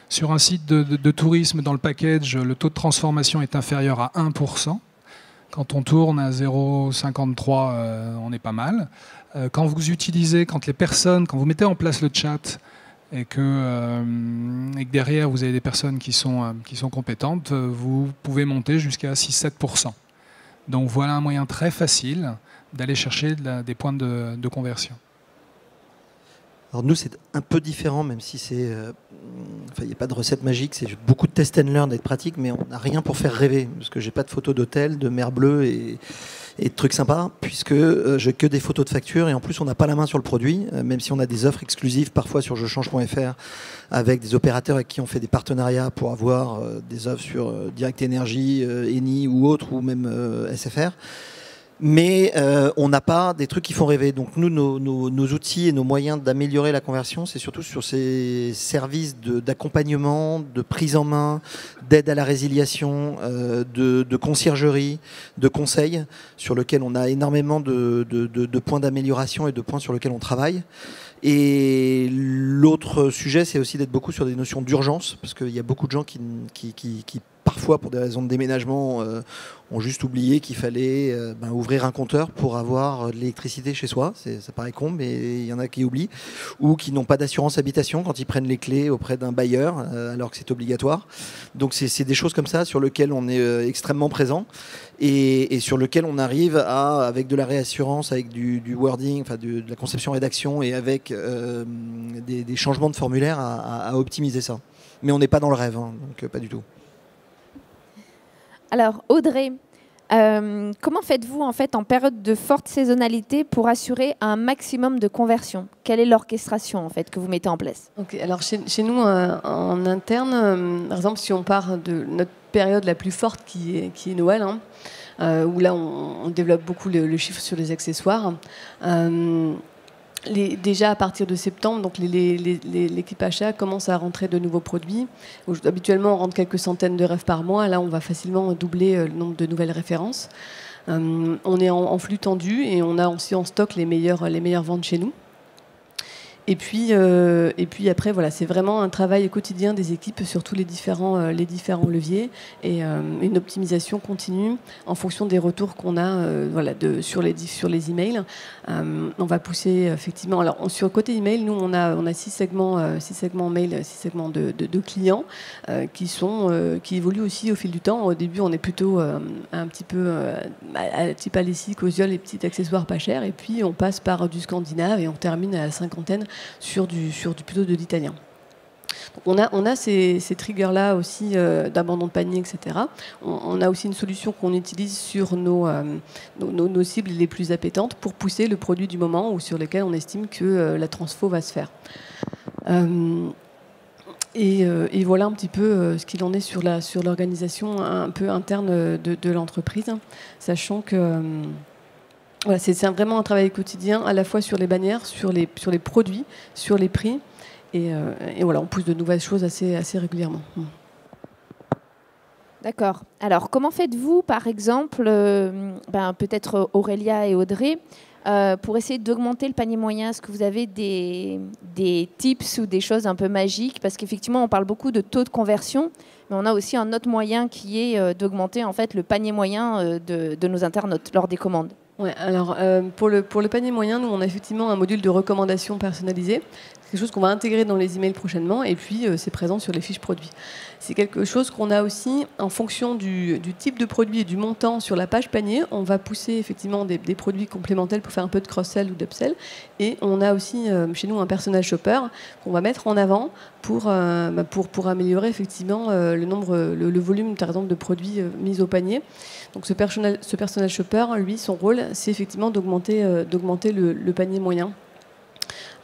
sur un site de tourisme, dans le package, le taux de transformation est inférieur à 1%. Quand on tourne à 0,53, on est pas mal. Quand vous mettez en place le chat et que derrière vous avez des personnes qui sont compétentes, vous pouvez monter jusqu'à 6-7%. Donc voilà un moyen très facile d'aller chercher des points de conversion. Alors nous, c'est un peu différent, même si il n'y a pas de recette magique, c'est beaucoup de test and learn, d'être pratique, mais on n'a rien pour faire rêver, parce que j'ai pas de photos d'hôtel, de mer bleue et de trucs sympas, puisque j'ai que des photos de factures, et en plus on n'a pas la main sur le produit, même si on a des offres exclusives parfois sur jechange.fr avec des opérateurs avec qui on fait des partenariats pour avoir des offres sur Direct Energy, Eni ou autres, ou même SFR. Mais on n'a pas des trucs qui font rêver. Donc nous, nos outils et nos moyens d'améliorer la conversion, c'est surtout sur ces services d'accompagnement, de prise en main, d'aide à la résiliation, de conciergerie, de conseils, sur lesquels on a énormément de points d'amélioration et de points sur lesquels on travaille. Et l'autre sujet, c'est aussi d'être beaucoup sur des notions d'urgence, parce qu'il y a beaucoup de gens qui parfois, pour des raisons de déménagement, ont juste oublié qu'il fallait ouvrir un compteur pour avoir de l'électricité chez soi. Ça paraît con, mais il y en a qui oublient. Ou qui n'ont pas d'assurance habitation quand ils prennent les clés auprès d'un bailleur, alors que c'est obligatoire. Donc c'est des choses comme ça sur lesquelles on est extrêmement présent et sur lesquelles on arrive avec de la réassurance, avec du wording, de la conception-rédaction et avec des changements de formulaire à optimiser ça. Mais on n'est pas dans le rêve, donc pas du tout. Alors Audrey, Comment faites-vous en fait en période de forte saisonnalité pour assurer un maximum de conversion? Quelle est l'orchestration en fait que vous mettez en place? Alors chez nous en interne, par exemple, si on part de notre période la plus forte qui est Noël, où là on développe beaucoup le chiffre sur les accessoires. Déjà à partir de septembre, donc l'équipe achat commence à rentrer de nouveaux produits. Habituellement, on rentre quelques centaines de rêves par mois. Là, on va facilement doubler le nombre de nouvelles références. On est en flux tendu et on a aussi en stock les meilleures ventes chez nous. Et puis après, voilà, c'est vraiment un travail quotidien des équipes sur tous les différents leviers et une optimisation continue en fonction des retours qu'on a sur les emails. On va pousser effectivement. Alors sur le côté email, nous on a 6 segments mail, 6 segments de clients qui évoluent aussi au fil du temps. Au début, on est plutôt un petit peu type Alessi, Cosiol, les petits accessoires pas chers, et puis on passe par du scandinave et on termine à la cinquantaine sur du plutôt de l'italien. On a ces triggers-là aussi d'abandon de panier, etc. On a aussi une solution qu'on utilise sur nos cibles les plus appétantes pour pousser le produit du moment ou sur lesquels on estime que la transfo va se faire. Et voilà un petit peu ce qu'il en est sur l'organisation un peu interne de l'entreprise, sachant que voilà, c'est vraiment un travail quotidien, à la fois sur les bannières, sur les produits, sur les prix. Et voilà, on pousse de nouvelles choses assez régulièrement. D'accord. Alors, comment faites-vous, par exemple, peut-être Aurélia et Audrey, pour essayer d'augmenter le panier moyen? Est-ce que vous avez des tips ou des choses un peu magiques? Parce qu'effectivement, on parle beaucoup de taux de conversion, mais on a aussi un autre moyen qui est d'augmenter en fait, le panier moyen de nos internautes lors des commandes. Ouais, alors pour le panier moyen, nous on a effectivement un module de recommandation personnalisé. C'est quelque chose qu'on va intégrer dans les emails prochainement, et puis c'est présent sur les fiches produits. C'est quelque chose qu'on a aussi en fonction du type de produit et du montant sur la page panier. On va pousser effectivement des produits complémentaires pour faire un peu de cross-sell ou d'upsell. Et on a aussi chez nous un personal shopper qu'on va mettre en avant pour améliorer effectivement le volume par exemple de produits mis au panier. Donc ce personal shopper, lui, son rôle, c'est effectivement d'augmenter le panier moyen.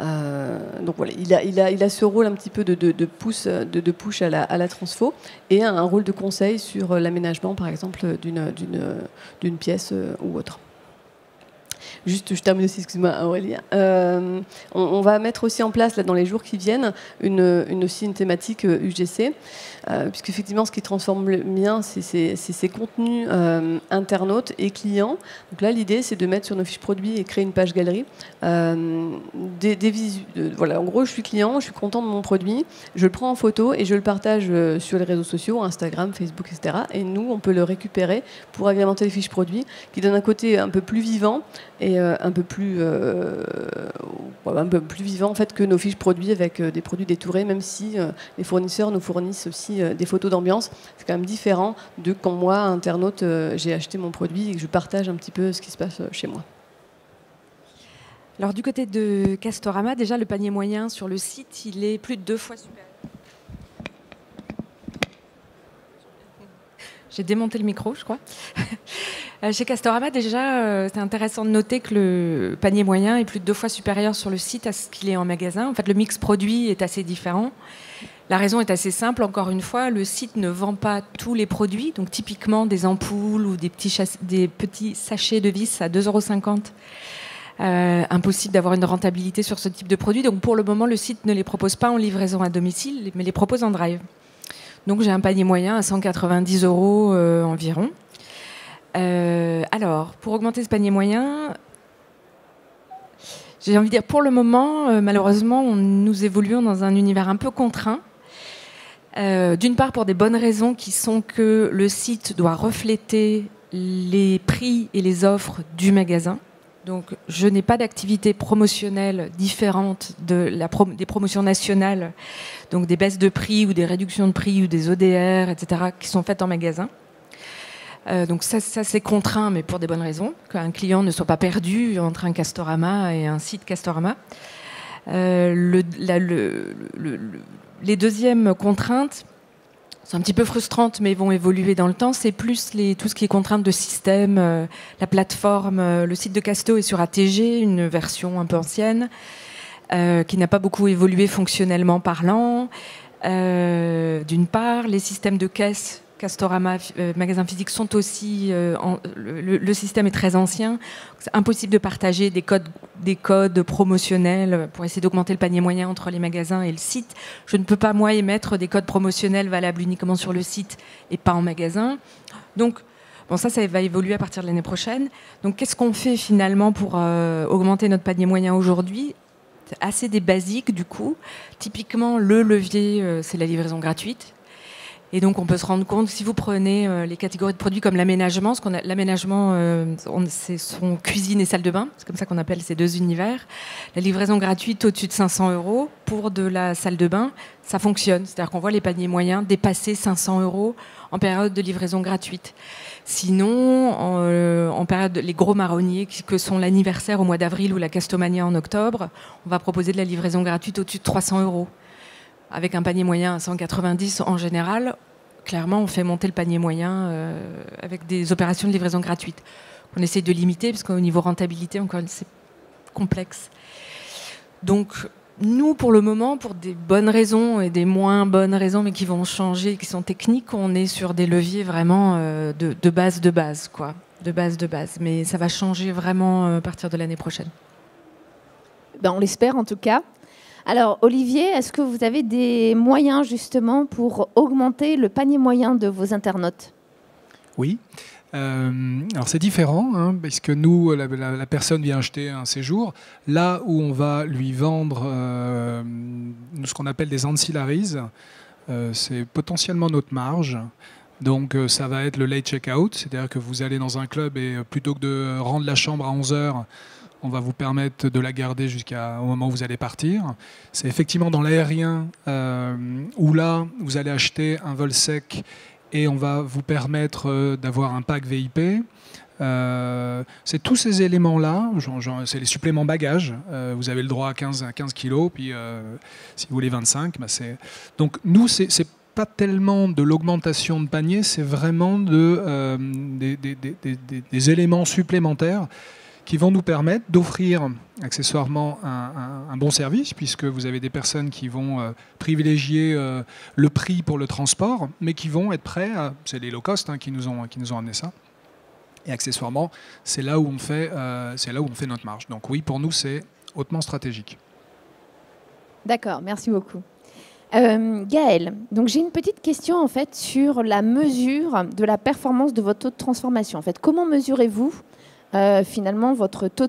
Donc voilà, il a ce rôle un petit peu de push à la transfo et un rôle de conseil sur l'aménagement, par exemple, d'une pièce ou autre. Juste, je termine aussi, excuse-moi Aurélie. On va mettre aussi en place là, dans les jours qui viennent une thématique UGC, puisqu'effectivement ce qui transforme le mien, c'est ces contenus internautes et clients. Donc là l'idée c'est de mettre sur nos fiches produits et créer une page galerie. Voilà, en gros je suis client, je suis content de mon produit, je le prends en photo et je le partage sur les réseaux sociaux, Instagram, Facebook, etc. Et nous on peut le récupérer pour agrémenter les fiches produits, qui donnent un côté un peu plus vivant et un peu plus vivant en fait que nos fiches produits avec des produits détourés, même si les fournisseurs nous fournissent aussi des photos d'ambiance. C'est quand même différent de quand moi, internaute, j'ai acheté mon produit et que je partage un petit peu ce qui se passe chez moi. Alors du côté de Castorama, déjà le panier moyen sur le site, il est plus de 2 fois supérieur. J'ai démonté le micro, je crois. Chez Castorama, déjà, c'est intéressant de noter que le panier moyen est plus de 2 fois supérieur sur le site à ce qu'il est en magasin. En fait, le mix produit est assez différent. La raison est assez simple. Encore une fois, le site ne vend pas tous les produits. Donc, typiquement, des ampoules ou des petits sachets de vis à 2,50 €. Impossible d'avoir une rentabilité sur ce type de produit. Donc, pour le moment, le site ne les propose pas en livraison à domicile, mais les propose en drive. Donc, j'ai un panier moyen à 190 € environ. Alors, pour augmenter ce panier moyen, j'ai envie de dire, pour le moment, malheureusement, nous évoluons dans un univers un peu contraint. D'une part, pour des bonnes raisons qui sont que le site doit refléter les prix et les offres du magasin. Donc, je n'ai pas d'activité promotionnelle différente des promotions nationales, donc des baisses de prix ou des réductions de prix ou des ODR, etc., qui sont faites en magasin. Donc ça c'est contraint, mais pour des bonnes raisons, qu'un client ne soit pas perdu entre un Castorama et un site Castorama. Les deuxièmes contraintes sont un petit peu frustrantes, mais vont évoluer dans le temps. C'est plus tout ce qui est contrainte de système, la plateforme. Le site de Casto est sur ATG, une version un peu ancienne, qui n'a pas beaucoup évolué fonctionnellement parlant. D'une part, les systèmes de caisse, Castorama, magasins physiques, sont aussi... le système est très ancien. C'est impossible de partager des codes promotionnels pour essayer d'augmenter le panier moyen entre les magasins et le site. Je ne peux pas, moi, émettre des codes promotionnels valables uniquement sur le site et pas en magasin. Donc, bon, ça va évoluer à partir de l'année prochaine. Donc, qu'est-ce qu'on fait finalement pour augmenter notre panier moyen aujourd'hui ? C'est assez des basiques, du coup. Typiquement, le levier, c'est la livraison gratuite. Et donc, on peut se rendre compte, si vous prenez les catégories de produits comme l'aménagement, c'est son cuisine et salle de bain, c'est comme ça qu'on appelle ces deux univers. La livraison gratuite au-dessus de 500 € pour de la salle de bain, ça fonctionne. C'est-à-dire qu'on voit les paniers moyens dépasser 500 € en période de livraison gratuite. Sinon, en période, les gros marronniers que sont l'anniversaire au mois d'avril ou la Castomania en octobre, on va proposer de la livraison gratuite au-dessus de 300 €. Avec un panier moyen à 190 en général, clairement, on fait monter le panier moyen avec des opérations de livraison gratuite. On essaie de limiter, parce qu'au niveau rentabilité, encore c'est complexe. Donc, nous, pour le moment, pour des bonnes raisons et des moins bonnes raisons, mais qui vont changer, qui sont techniques, on est sur des leviers vraiment de base, quoi. De base. Mais ça va changer vraiment à partir de l'année prochaine. Ben, on l'espère, en tout cas. Alors, Olivier, est-ce que vous avez des moyens justement pour augmenter le panier moyen de vos internautes ? Oui. Alors, c'est différent, hein, parce que nous, la personne vient acheter un séjour. Là où on va lui vendre ce qu'on appelle des ancillaries, c'est potentiellement notre marge. Donc, ça va être le late check-out, c'est-à-dire que vous allez dans un club et plutôt que de rendre la chambre à 11 h, on va vous permettre de la garder jusqu'au moment où vous allez partir. C'est effectivement dans l'aérien où là, vous allez acheter un vol sec et on va vous permettre d'avoir un pack VIP. C'est tous ces éléments-là, c'est les suppléments bagages. Vous avez le droit à 15 kilos, puis si vous voulez 25, bah donc nous, c'est pas tellement de l'augmentation de panier, c'est vraiment des éléments supplémentaires qui vont nous permettre d'offrir accessoirement un bon service, puisque vous avez des personnes qui vont privilégier le prix pour le transport, mais qui vont être prêts c'est les low cost qui nous ont amené ça. Et accessoirement, c'est là où on fait notre marge. Donc oui, pour nous, c'est hautement stratégique. D'accord, merci beaucoup. Gaëlle, donc j'ai une petite question en fait sur la mesure de la performance de votre taux de transformation. En fait, comment mesurez-vous finalement votre taux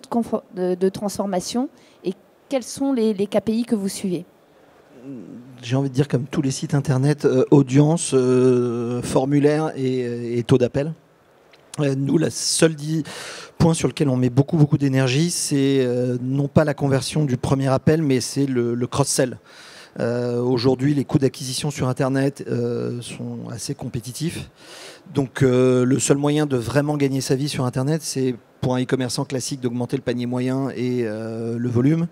de transformation et quels sont les KPI que vous suivez ? J'ai envie de dire comme tous les sites internet, audience, formulaire et taux d'appel. Nous, la seule point sur lequel on met beaucoup d'énergie, c'est non pas la conversion du premier appel, mais c'est le cross-sell. Aujourd'hui, les coûts d'acquisition sur Internet sont assez compétitifs. Donc, le seul moyen de vraiment gagner sa vie sur Internet, c'est pour un e-commerçant classique d'augmenter le panier moyen et le volume.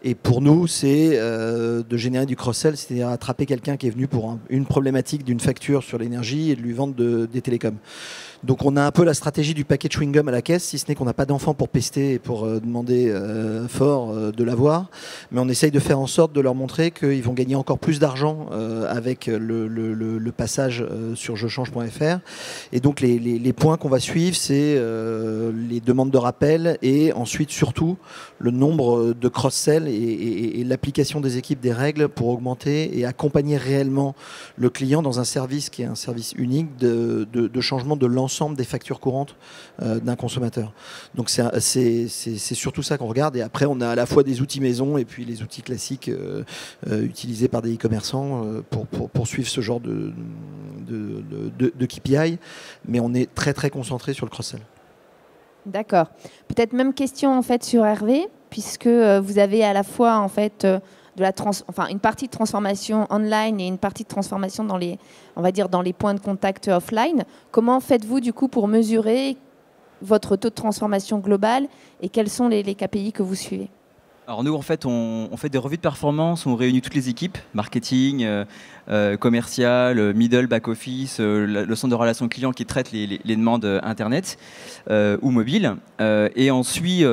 Et pour nous, c'est de générer du cross-sell, c'est-à-dire attraper quelqu'un qui est venu pour une problématique d'une facture sur l'énergie et de lui vendre des télécoms. Donc on a un peu la stratégie du paquet de chewing-gum à la caisse, si ce n'est qu'on n'a pas d'enfants pour pester et pour demander fort de l'avoir. Mais on essaye de faire en sorte de leur montrer qu'ils vont gagner encore plus d'argent avec le passage sur jechange.fr. Et donc les points qu'on va suivre, c'est les demandes de rappel et ensuite surtout le nombre de cross-sell et l'application des équipes des règles pour augmenter et accompagner réellement le client dans un service qui est un service unique de changement de l'ensemble des factures courantes d'un consommateur. Donc c'est surtout ça qu'on regarde. Et après, on a à la fois des outils maison et puis les outils classiques utilisés par des e-commerçants pour suivre ce genre de KPI. Mais on est très concentré sur le cross-sell. D'accord. Peut-être même question en fait sur Hervé, puisque vous avez à la fois en fait une partie de transformation online et une partie de transformation dans les points de contact offline. Comment faites-vous du coup pour mesurer votre taux de transformation global et quels sont les KPI que vous suivez ? Alors nous, en fait, on fait des revues de performance, on réunit toutes les équipes, marketing, commercial, middle, back office, le centre de relations clients qui traite les demandes Internet ou mobile. Et on suit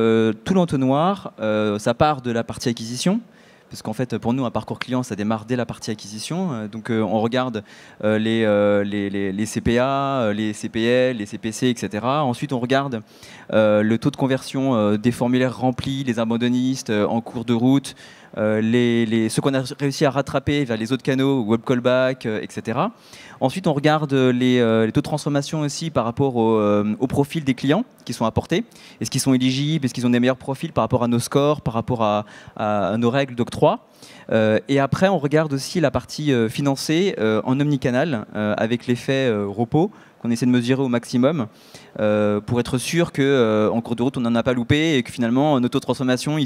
tout l'entonnoir, ça part de la partie acquisition. Parce qu'en fait, pour nous, un parcours client, ça démarre dès la partie acquisition. Donc, on regarde les CPA, les CPL, les CPC, etc. Ensuite, on regarde le taux de conversion des formulaires remplis, les abandonnistes en cours de route, ceux qu'on a réussi à rattraper vers les autres canaux, web callback, etc. Ensuite, on regarde les taux de transformation aussi par rapport au profil des clients qui sont apportés. Est-ce qu'ils sont éligibles? Est-ce qu'ils ont des meilleurs profils par rapport à nos scores, par rapport à nos règles d'octroi? Et après, on regarde aussi la partie financée en omnicanal avec l'effet repos qu'on essaie de mesurer au maximum pour être sûr qu'en cours de route, on n'en a pas loupé et que finalement, nos taux de transformation,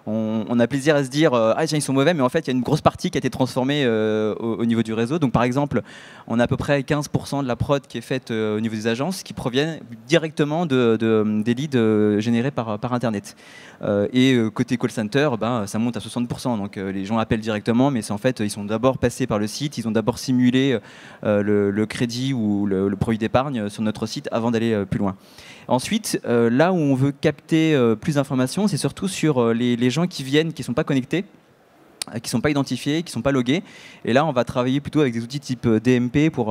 on a plaisir à se dire ah tiens, ils sont mauvais, mais en fait, il y a une grosse partie qui a été transformée au niveau du réseau. Donc, par exemple, on a à peu près 15% de la prod qui est faite au niveau des agences qui proviennent directement des leads générés par Internet. Et côté call center, ça monte à 60%. Donc, les gens appellent directement, mais c'est en fait, ils sont d'abord passés par le site, ils ont d'abord simulé le crédit ou le produit d'épargne sur notre site avant d'aller plus loin. Ensuite, là où on veut capter plus d'informations, c'est surtout sur les gens qui viennent, qui ne sont pas connectés, qui ne sont pas identifiés, qui ne sont pas logués. Et là, on va travailler plutôt avec des outils type DMP pour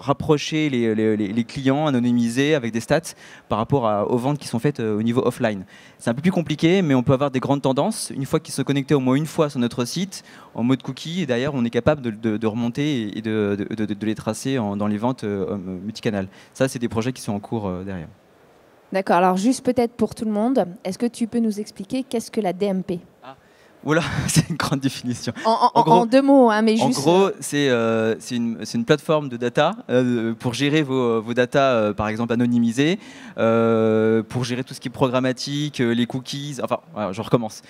rapprocher les clients, anonymisés avec des stats par rapport aux ventes qui sont faites au niveau offline. C'est un peu plus compliqué, mais on peut avoir des grandes tendances. Une fois qu'ils sont connectés au moins une fois sur notre site, en mode cookie, et d'ailleurs, on est capable de remonter et de les tracer dans les ventes multicanales. Ça, c'est des projets qui sont en cours derrière. D'accord, alors juste peut-être pour tout le monde, est-ce que tu peux nous expliquer qu'est-ce que la DMP? Oula, c'est une grande définition. En deux mots, hein, mais juste... En gros, c'est une plateforme de data pour gérer vos data, par exemple, anonymisées, pour gérer tout ce qui est programmatique, les cookies... Enfin, voilà, je recommence.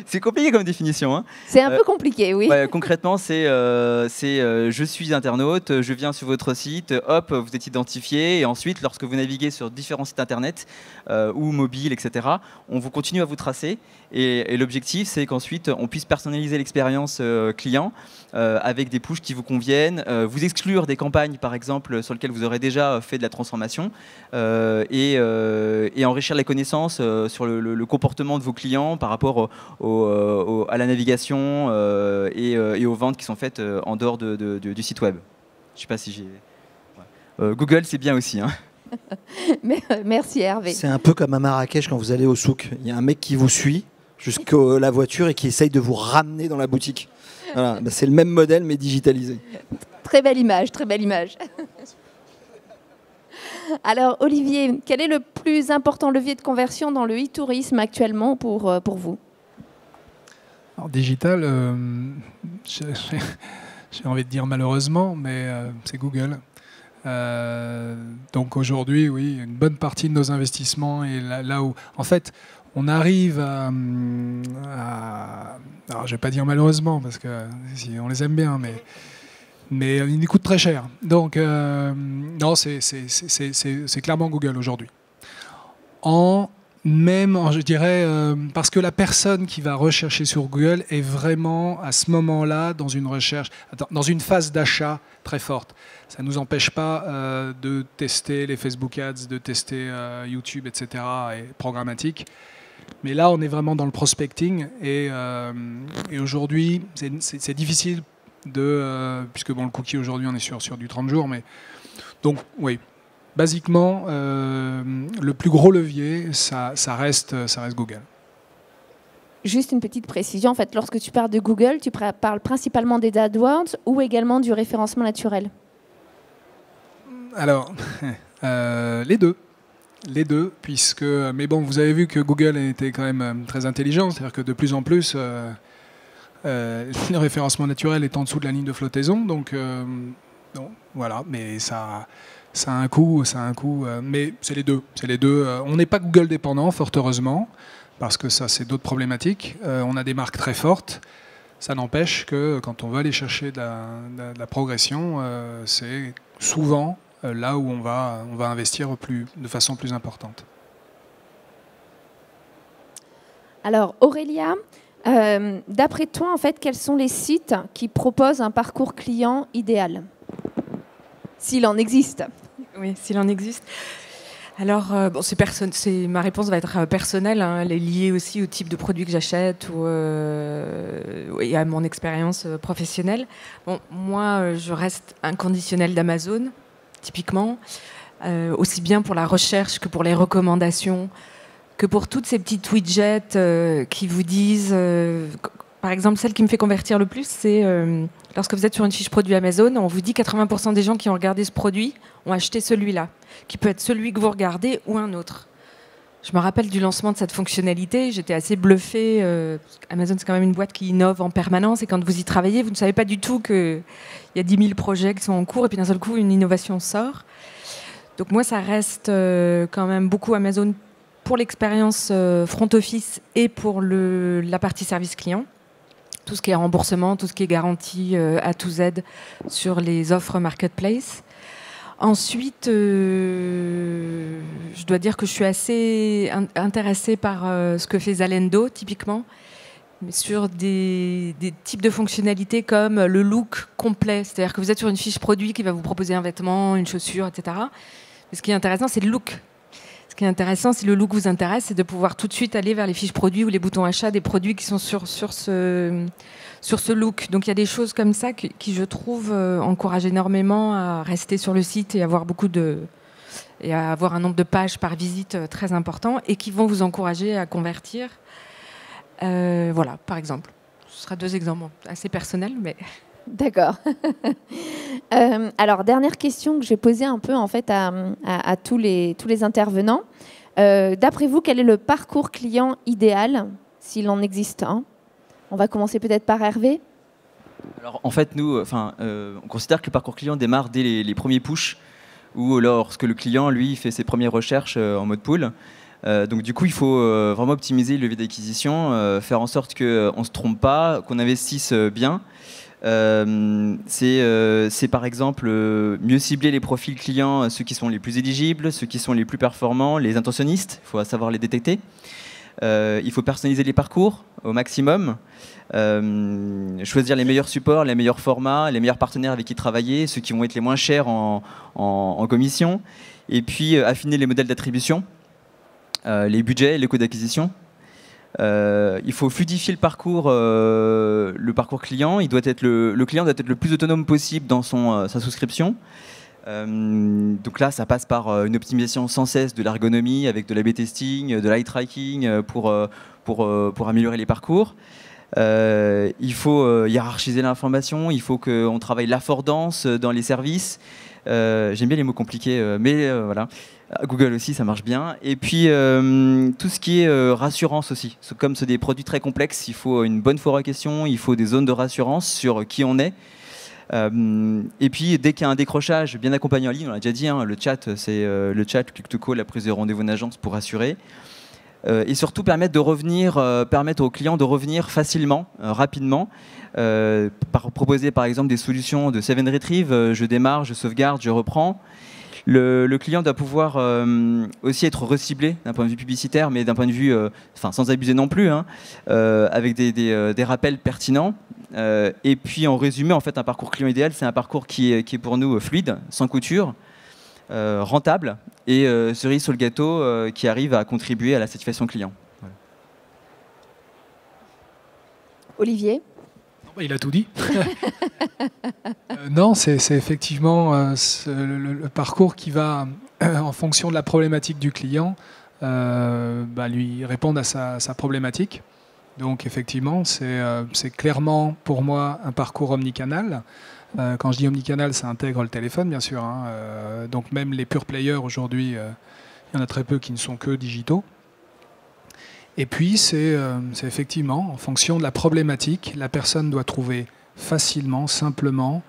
C'est compliqué comme définition. Hein. C'est un peu compliqué, oui. Ouais, concrètement, c'est je suis internaute, je viens sur votre site, hop, vous êtes identifié, et ensuite, lorsque vous naviguez sur différents sites internet ou mobiles, etc., on vous continue à vous tracer. Et l'objectif, c'est qu'ensuite, on puisse personnaliser l'expérience client avec des pushes qui vous conviennent, vous exclure des campagnes, par exemple, sur lesquelles vous aurez déjà fait de la transformation, et enrichir les connaissances sur le comportement de vos clients par rapport à la navigation et aux ventes qui sont faites en dehors du site web. Je ne sais pas si j'ai... Ouais. Google, c'est bien aussi. Hein. Merci Hervé. C'est un peu comme à Marrakech quand vous allez au souk. Il y a un mec qui vous suit jusqu'à la voiture et qui essaye de vous ramener dans la boutique. Voilà. C'est le même modèle mais digitalisé. Très belle image, très belle image. Alors Olivier, quel est le plus important levier de conversion dans le e-tourisme actuellement pour vous? Alors, digital, j'ai envie de dire malheureusement, mais c'est Google. Donc aujourd'hui, oui, une bonne partie de nos investissements est là où, en fait, on arrive à alors je vais pas dire malheureusement parce que si on les aime bien, mais ils nous coûtent très cher. Donc non, c'est clairement Google aujourd'hui. Je dirais, parce que la personne qui va rechercher sur Google est vraiment à ce moment-là dans une recherche, dans une phase d'achat très forte. Ça ne nous empêche pas de tester les Facebook Ads, de tester YouTube, etc. et programmatique. Mais là, on est vraiment dans le prospecting et aujourd'hui, c'est difficile puisque bon, le cookie aujourd'hui, on est sur du 30 jours, mais donc oui. Basiquement, le plus gros levier, ça reste Google. Juste une petite précision, en fait, lorsque tu parles de Google, tu parles principalement des AdWords ou également du référencement naturel? Alors, les deux. Les deux, puisque... Mais bon, vous avez vu que Google était quand même très intelligent, c'est-à-dire que de plus en plus, le référencement naturel est en dessous de la ligne de flottaison, donc voilà, mais ça a un coût, mais c'est les deux. On n'est pas Google dépendant, fort heureusement, parce que ça, c'est d'autres problématiques. On a des marques très fortes. Ça n'empêche que quand on va aller chercher de la progression, c'est souvent là où on va investir de façon plus importante. Alors Aurélia, d'après toi, en fait, quels sont les sites qui proposent un parcours client idéal? S'il en existe. Oui, s'il en existe. Alors, ma réponse va être personnelle. Hein. Elle est liée aussi au type de produit que j'achète et à mon expérience professionnelle. Bon, moi, je reste inconditionnelle d'Amazon, typiquement, aussi bien pour la recherche que pour les recommandations, que pour toutes ces petites widgets qui vous disent... par exemple, celle qui me fait convertir le plus, c'est lorsque vous êtes sur une fiche produit Amazon, on vous dit 80% des gens qui ont regardé ce produit ont acheté celui-là, qui peut être celui que vous regardez ou un autre. Je me rappelle du lancement de cette fonctionnalité, j'étais assez bluffée. Amazon, c'est quand même une boîte qui innove en permanence, et quand vous y travaillez, vous ne savez pas du tout qu'il y a 10 000 projets qui sont en cours, et puis d'un seul coup, une innovation sort. Donc moi, ça reste quand même beaucoup Amazon pour l'expérience front office et pour la partie service client. Tout ce qui est remboursement, tout ce qui est garantie A to Z sur les offres marketplace. Ensuite, je dois dire que je suis assez intéressée par ce que fait Zalendo, typiquement, mais sur des types de fonctionnalités comme le look complet. C'est-à-dire que vous êtes sur une fiche produit qui va vous proposer un vêtement, une chaussure, etc. Mais ce qui est intéressant, c'est le look. Ce qui est intéressant, si le look vous intéresse, c'est de pouvoir tout de suite aller vers les fiches produits ou les boutons achats des produits qui sont sur ce look. Donc il y a des choses comme ça qui je trouve, encouragent énormément à rester sur le site et et à avoir un nombre de pages par visite très important, et qui vont vous encourager à convertir. Voilà, par exemple. Ce sera 2 exemples assez personnels, mais... D'accord. Alors, dernière question que j'ai posée un peu en fait à tous les intervenants. D'après vous, quel est le parcours client idéal, s'il en existe un? On va commencer peut-être par Hervé. Alors, en fait, nous, on considère que le parcours client démarre dès les premiers pushs, ou lorsque le client, lui, fait ses premières recherches en mode pool. Donc du coup, il faut vraiment optimiser le levier d'acquisition, faire en sorte qu'on ne se trompe pas, qu'on investisse bien. C'est par exemple mieux cibler les profils clients, ceux qui sont les plus éligibles, ceux qui sont les plus performants, les intentionnistes, il faut savoir les détecter. Il faut personnaliser les parcours au maximum, choisir les meilleurs supports, les meilleurs formats, les meilleurs partenaires avec qui travailler, ceux qui vont être les moins chers en commission, et puis affiner les modèles d'attribution, les budgets, les coûts d'acquisition. Il faut fluidifier le parcours client. Le client doit être le plus autonome possible dans sa souscription. Donc là, ça passe par une optimisation sans cesse de l'ergonomie, avec de l'A/B testing, de l'eye tracking pour améliorer les parcours. Il faut hiérarchiser l'information. Il faut qu'on travaille l'affordance dans les services. J'aime bien les mots compliqués, mais voilà. Google aussi, ça marche bien. Et puis, tout ce qui est rassurance aussi. Comme c'est des produits très complexes, il faut une bonne foire à questions, il faut des zones de rassurance sur qui on est. Et puis, dès qu'il y a un décrochage, bien accompagné en ligne, on l'a déjà dit, hein, le chat, c'est le chat, click to call, la prise de rendez-vous en agence pour rassurer. Et surtout, permettre aux clients de revenir facilement, rapidement. Proposer par exemple des solutions de save and retrieve, je démarre, je sauvegarde, je reprends. Le client doit pouvoir aussi être reciblé d'un point de vue publicitaire, mais d'un point de vue, sans abuser non plus, hein, avec des rappels pertinents. Et puis en résumé, en fait, un parcours client idéal, c'est un parcours qui est pour nous fluide, sans couture, rentable, et cerise sur le gâteau qui arrive à contribuer à la satisfaction client. Voilà. Olivier? Il a tout dit. Non, c'est effectivement le parcours qui va, en fonction de la problématique du client, lui répondre à sa problématique. Donc effectivement, c'est clairement pour moi un parcours omnicanal. Quand je dis omnicanal, ça intègre le téléphone, bien sûr. Hein. Donc même les pure players aujourd'hui, il y en a très peu qui ne sont que digitaux. Et puis, c'est effectivement, en fonction de la problématique, la personne doit trouver facilement, simplement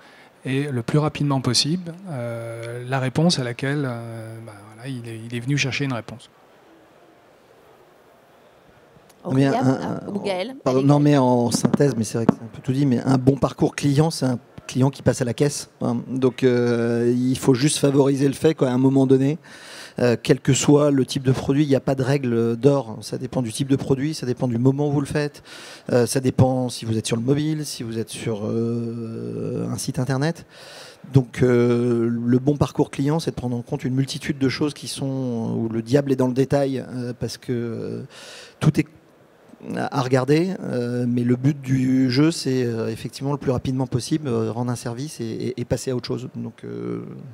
et le plus rapidement possible la réponse à laquelle il est venu chercher une réponse. Non, mais en synthèse, mais c'est vrai que c'est un peu tout dit, mais un bon parcours client, c'est un client qui passe à la caisse. Hein. Donc, il faut juste favoriser le fait qu'à un moment donné, quel que soit le type de produit, il n'y a pas de règle d'or. Ça dépend du type de produit, ça dépend du moment où vous le faites, ça dépend si vous êtes sur le mobile, si vous êtes sur un site internet. Donc le bon parcours client, c'est de prendre en compte une multitude de choses qui sont où le diable est dans le détail, parce que tout est à regarder, mais le but du jeu, c'est effectivement le plus rapidement possible rendre un service et passer à autre chose. Donc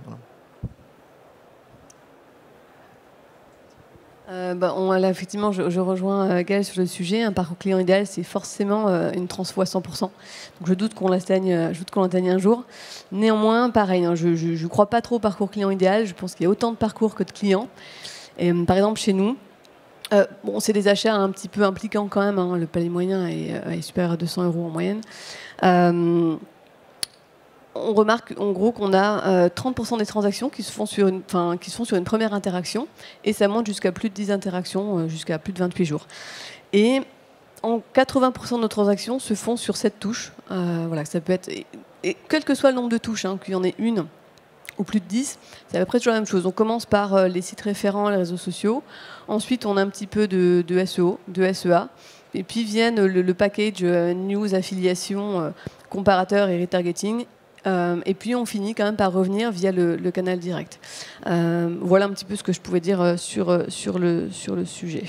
voilà. Là, effectivement, je rejoins Gaël sur le sujet. Un parcours client idéal, c'est forcément une transfo à 100%. Donc, je doute qu'on l'atteigne un jour. Néanmoins, pareil, hein, je ne crois pas trop au parcours client idéal. Je pense qu'il y a autant de parcours que de clients. Et, par exemple, chez nous, c'est des achats un petit peu impliquants quand même. Hein. Le palier moyen est supérieur à 200 € en moyenne. On remarque en gros qu'on a 30% des transactions qui se font sur une première interaction, et ça monte jusqu'à plus de 10 interactions, jusqu'à plus de 28 jours. Et en 80% de nos transactions se font sur cette touche. Voilà, ça peut être, et quel que soit le nombre de touches, hein, qu'il y en ait une ou plus de 10, c'est à peu près toujours la même chose. On commence par les sites référents, les réseaux sociaux. Ensuite, on a un petit peu de SEO, de SEA. Et puis viennent le package news, affiliation, comparateur et retargeting. Et puis on finit quand même par revenir via le canal direct. Voilà un petit peu ce que je pouvais dire sur le sujet.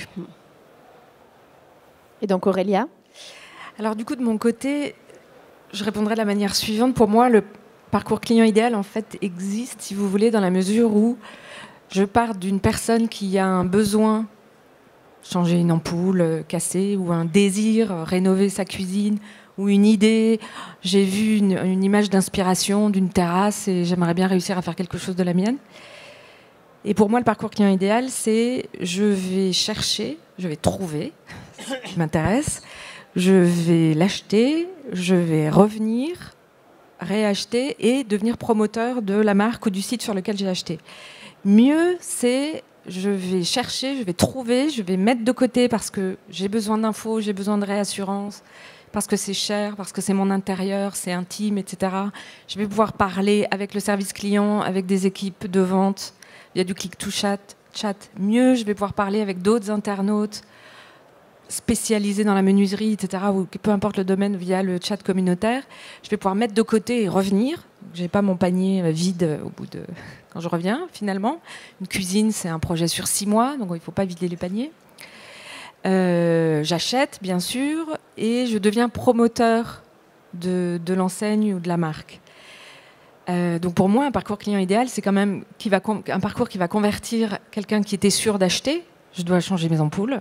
Et donc Aurélia ? Alors du coup, de mon côté, je répondrai de la manière suivante. Pour moi, le parcours client idéal, en fait, existe, si vous voulez, dans la mesure où je pars d'une personne qui a un besoin, changer une ampoule cassée, ou un désir, rénover sa cuisine, ou une idée, j'ai vu une image d'inspiration d'une terrasse et j'aimerais bien réussir à faire quelque chose de la mienne. Et pour moi, le parcours client idéal, c'est je vais chercher, je vais trouver ce qui m'intéresse, je vais l'acheter, je vais revenir, réacheter et devenir promoteur de la marque ou du site sur lequel j'ai acheté. Mieux, c'est je vais chercher, je vais trouver, je vais mettre de côté parce que j'ai besoin d'infos, j'ai besoin de réassurance, parce que c'est cher, parce que c'est mon intérieur, c'est intime, etc. Je vais pouvoir parler avec le service client, avec des équipes de vente. Il y a du click-to-chat. Mieux, je vais pouvoir parler avec d'autres internautes spécialisés dans la menuiserie, etc. Ou peu importe le domaine, via le chat communautaire. Je vais pouvoir mettre de côté et revenir. Je n'ai pas mon panier vide quand je reviens, finalement. Une cuisine, c'est un projet sur 6 mois, donc il ne faut pas vider les paniers. J'achète, bien sûr, et je deviens promoteur de l'enseigne ou de la marque. Donc pour moi, un parcours client idéal, c'est quand même un parcours qui va convertir quelqu'un qui était sûr d'acheter, je dois changer mes ampoules,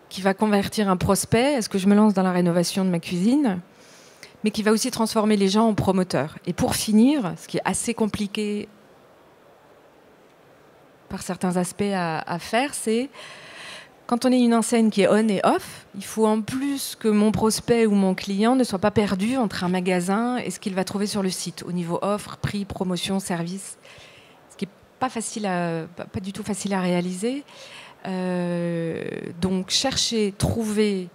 qui va convertir un prospect, est-ce que je me lance dans la rénovation de ma cuisine, mais qui va aussi transformer les gens en promoteurs. Et pour finir, ce qui est assez compliqué par certains aspects à faire, c'est quand on est une enseigne qui est on et off, il faut en plus que mon prospect ou mon client ne soit pas perdu entre un magasin et ce qu'il va trouver sur le site, au niveau offre, prix, promotion, service. Ce qui n'est pas du tout facile à réaliser. Donc chercher, trouver,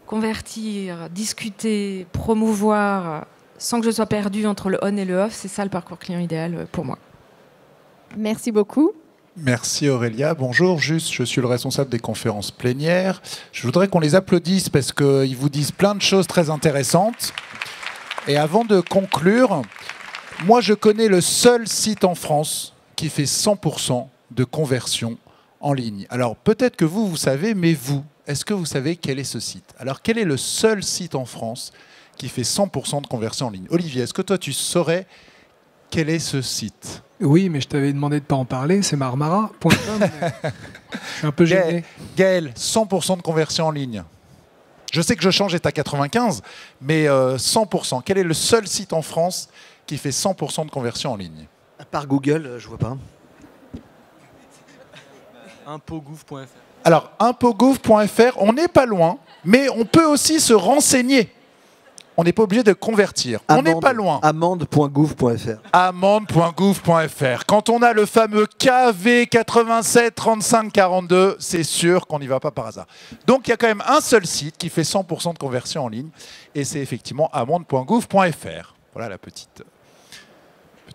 convertir, discuter, promouvoir, sans que je sois perdu entre le on et le off, c'est ça le parcours client idéal pour moi. Merci beaucoup. Merci Aurélia. Bonjour, je suis le responsable des conférences plénières. Je voudrais qu'on les applaudisse parce qu'ils vous disent plein de choses très intéressantes. Et avant de conclure, moi je connais le seul site en France qui fait 100% de conversion en ligne. Alors peut-être que vous savez, mais vous, est-ce que vous savez quel est ce site? Alors quel est le seul site en France qui fait 100% de conversion en ligne? Olivier, est-ce que toi tu saurais quel est ce site? Oui, mais je t'avais demandé de ne pas en parler, c'est marmara.com. Je suis un peu gêné. Gaël, 100% de conversion en ligne. Je sais que Je Change est à 95, mais 100%. Quel est le seul site en France qui fait 100% de conversion en ligne? À part Google, je vois pas. Impogouv.fr. Alors, impogouv.fr, on n'est pas loin, mais on peut aussi se renseigner. On n'est pas obligé de convertir. On n'est pas loin. Amende.gouv.fr. Amende.gouv.fr. Quand on a le fameux KV 87 35 42, c'est sûr qu'on n'y va pas par hasard. Donc il y a quand même un seul site qui fait 100% de conversion en ligne, et c'est effectivement amende.gouv.fr. Voilà la petite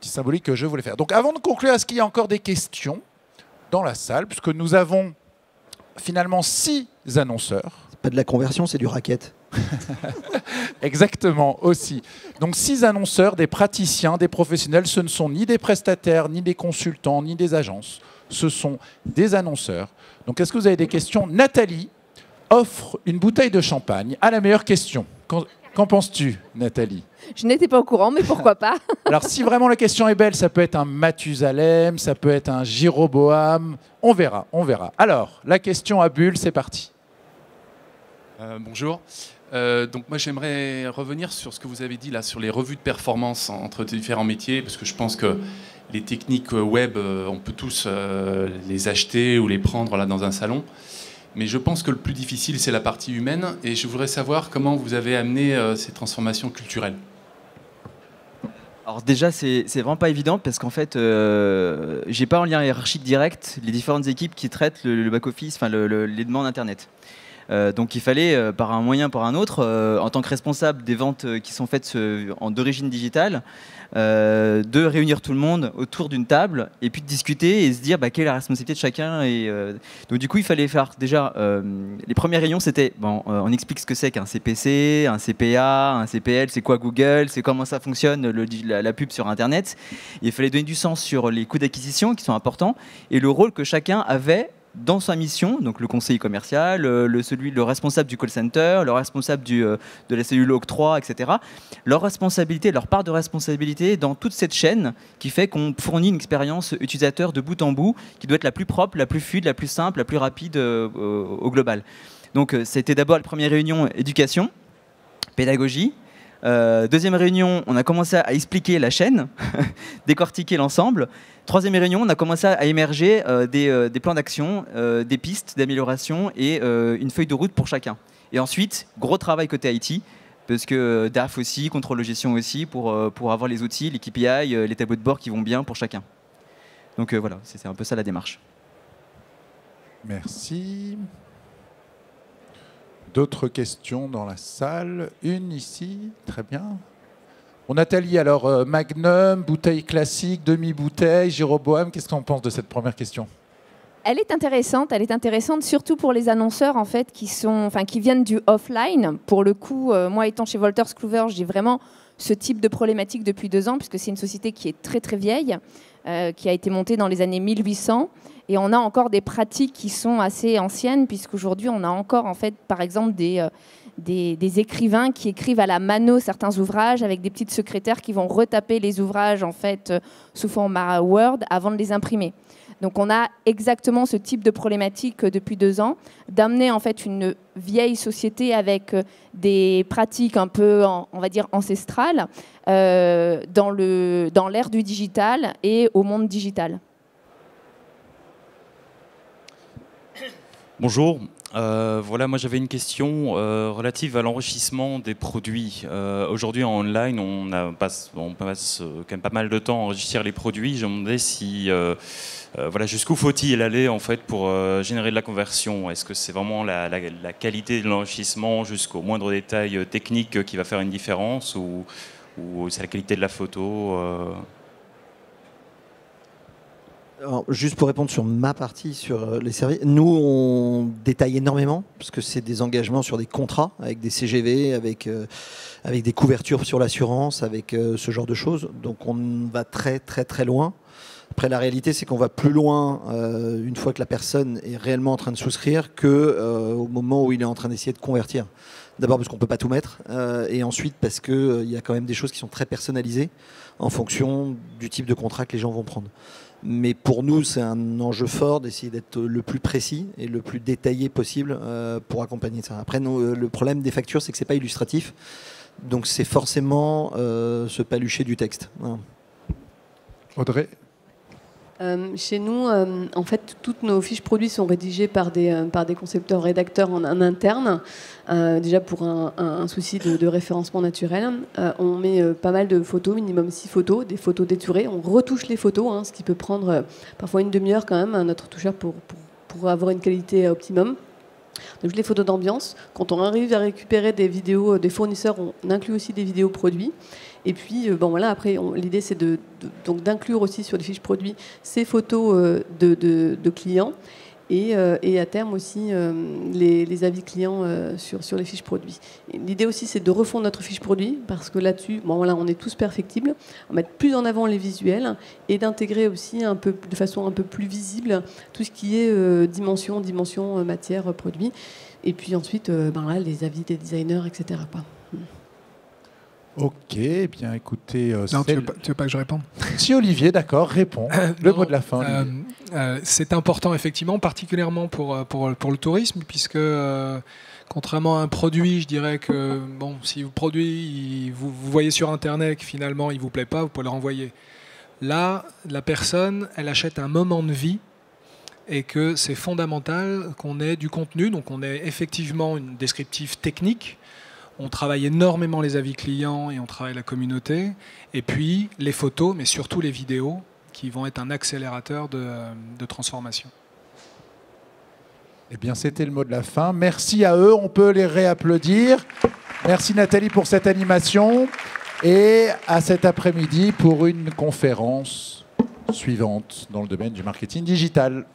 symbolique que je voulais faire. Donc avant de conclure, est-ce qu'il y a encore des questions dans la salle, puisque nous avons finalement 6 annonceurs. C'est pas de la conversion, c'est du racket. Exactement, aussi. Donc 6 annonceurs, des praticiens, des professionnels. Ce ne sont ni des prestataires, ni des consultants, ni des agences. Ce sont des annonceurs. Donc est-ce que vous avez des questions? Nathalie offre une bouteille de champagne à la meilleure question. Qu'en penses-tu, Nathalie? Je n'étais pas au courant, mais pourquoi pas? Alors, si vraiment la question est belle, ça peut être un Mathusalem, ça peut être un Jéroboam. On verra, on verra. Alors, la question à Bulle, c'est parti. Bonjour. Donc moi, j'aimerais revenir sur ce que vous avez dit là, sur les revues de performance entre différents métiers, parce que je pense que les techniques web, on peut tous les acheter ou les prendre là, dans un salon. Mais je pense que le plus difficile, c'est la partie humaine. Et je voudrais savoir comment vous avez amené ces transformations culturelles. Alors déjà, c'est vraiment pas évident parce qu'en fait, j'ai pas en lien hiérarchique direct les différentes équipes qui traitent le back-office, enfin les demandes Internet. Donc il fallait, par un moyen par un autre, en tant que responsable des ventes qui sont faites d'origine digitale, de réunir tout le monde autour d'une table et puis de discuter et se dire quelle est la responsabilité de chacun. Et, donc du coup, il fallait faire déjà... les premières réunions, c'était, on explique ce que c'est qu'un CPC, un CPA, un CPL, c'est quoi Google, c'est comment ça fonctionne, la pub sur Internet. Et il fallait donner du sens sur les coûts d'acquisition qui sont importants et le rôle que chacun avait dans sa mission, donc le conseiller commercial, le responsable du call center, le responsable de la cellule octroi, etc. Leur responsabilité, leur part de responsabilité dans toute cette chaîne qui fait qu'on fournit une expérience utilisateur de bout en bout qui doit être la plus propre, la plus fluide, la plus simple, la plus rapide au global. Donc c'était d'abord la première réunion éducation, pédagogie. Deuxième réunion, on a commencé à expliquer la chaîne, décortiquer l'ensemble. Troisième réunion, on a commencé à émerger des plans d'action, des pistes d'amélioration et une feuille de route pour chacun. Et ensuite, gros travail côté IT, parce que DAF aussi, contrôle de gestion aussi, pour avoir les outils, les KPI, les tableaux de bord qui vont bien pour chacun. Donc voilà, c'est un peu ça la démarche. Merci. D'autres questions dans la salle? Une ici, très bien. Bon, Nathalie, alors Magnum, bouteille classique, demi-bouteille, Jéroboam, qu'est-ce qu'on pense de cette première question? Elle est intéressante surtout pour les annonceurs en fait, qui viennent du offline. Pour le coup, moi étant chez Wolters Kluwer, j'ai vraiment ce type de problématique depuis 2 ans, puisque c'est une société qui est très très vieille, qui a été montée dans les années 1800. Et on a encore des pratiques qui sont assez anciennes, puisqu'aujourd'hui, on a encore, en fait, par exemple, des écrivains qui écrivent à la mano certains ouvrages avec des petites secrétaires qui vont retaper les ouvrages, en fait, sous format Word avant de les imprimer. Donc, on a exactement ce type de problématique depuis 2 ans, d'amener, en fait, une vieille société avec des pratiques un peu, on va dire, ancestrales dans l'ère du digital et au monde digital. Bonjour, voilà, moi j'avais une question relative à l'enrichissement des produits. Aujourd'hui en online, on passe quand même pas mal de temps à enrichir les produits. Je me demandais si, voilà, jusqu'où faut-il aller en fait pour générer de la conversion? Est-ce que c'est vraiment la qualité de l'enrichissement jusqu'au moindre détail technique qui va faire une différence ou c'est la qualité de la photo Alors, juste pour répondre sur ma partie, sur les services, nous, on détaille énormément, parce que c'est des engagements sur des contrats, avec des CGV, avec des couvertures sur l'assurance, avec ce genre de choses. Donc, on va très, très, très loin. Après, la réalité, c'est qu'on va plus loin une fois que la personne est réellement en train de souscrire qu'au moment où il est en train d'essayer de convertir. D'abord parce qu'on ne peut pas tout mettre, et ensuite parce qu'il y a quand même des choses qui sont très personnalisées en fonction du type de contrat que les gens vont prendre. Mais pour nous, c'est un enjeu fort d'essayer d'être le plus précis et le plus détaillé possible pour accompagner ça. Après, le problème des factures, c'est que ce n'est pas illustratif. Donc, c'est forcément se palucher du texte. Voilà. Audrey? Chez nous, en fait, toutes nos fiches produits sont rédigées par des concepteurs-rédacteurs en interne, déjà pour un souci de référencement naturel. On met pas mal de photos, minimum 6 photos, des photos détourées. On retouche les photos, ce qui peut prendre parfois une demi-heure quand même, à notre toucheur pour avoir une qualité optimum. Donc les photos d'ambiance, quand on arrive à récupérer des vidéos des fournisseurs, on inclut aussi des vidéos produits. Et puis, bon, voilà, après, l'idée, c'est donc d'inclure aussi sur les fiches produits ces photos de clients et à terme aussi les avis clients sur les fiches produits. L'idée aussi, c'est de refondre notre fiche produit parce que là-dessus, bon, voilà, on est tous perfectibles. On va mettre plus en avant les visuels et d'intégrer aussi de façon un peu plus visible tout ce qui est dimension, matière, produit. Et puis ensuite, là, les avis des designers, etc. quoi. Ok, bien écoutez... non, tu veux pas que je réponde? Si Olivier, d'accord, réponds. Le mot de la fin. C'est important, effectivement, particulièrement pour le tourisme, puisque contrairement à un produit, je dirais que bon, si le produit, vous voyez sur Internet que finalement il ne vous plaît pas, vous pouvez le renvoyer. Là, la personne, elle achète un moment de vie et que c'est fondamental qu'on ait du contenu, donc on ait effectivement une descriptive technique. On travaille énormément les avis clients et on travaille la communauté. Et puis les photos, mais surtout les vidéos, qui vont être un accélérateur de transformation. Eh bien, c'était le mot de la fin. Merci à eux, on peut les réapplaudir. Merci Nathalie pour cette animation. Et à cet après-midi pour une conférence suivante dans le domaine du marketing digital.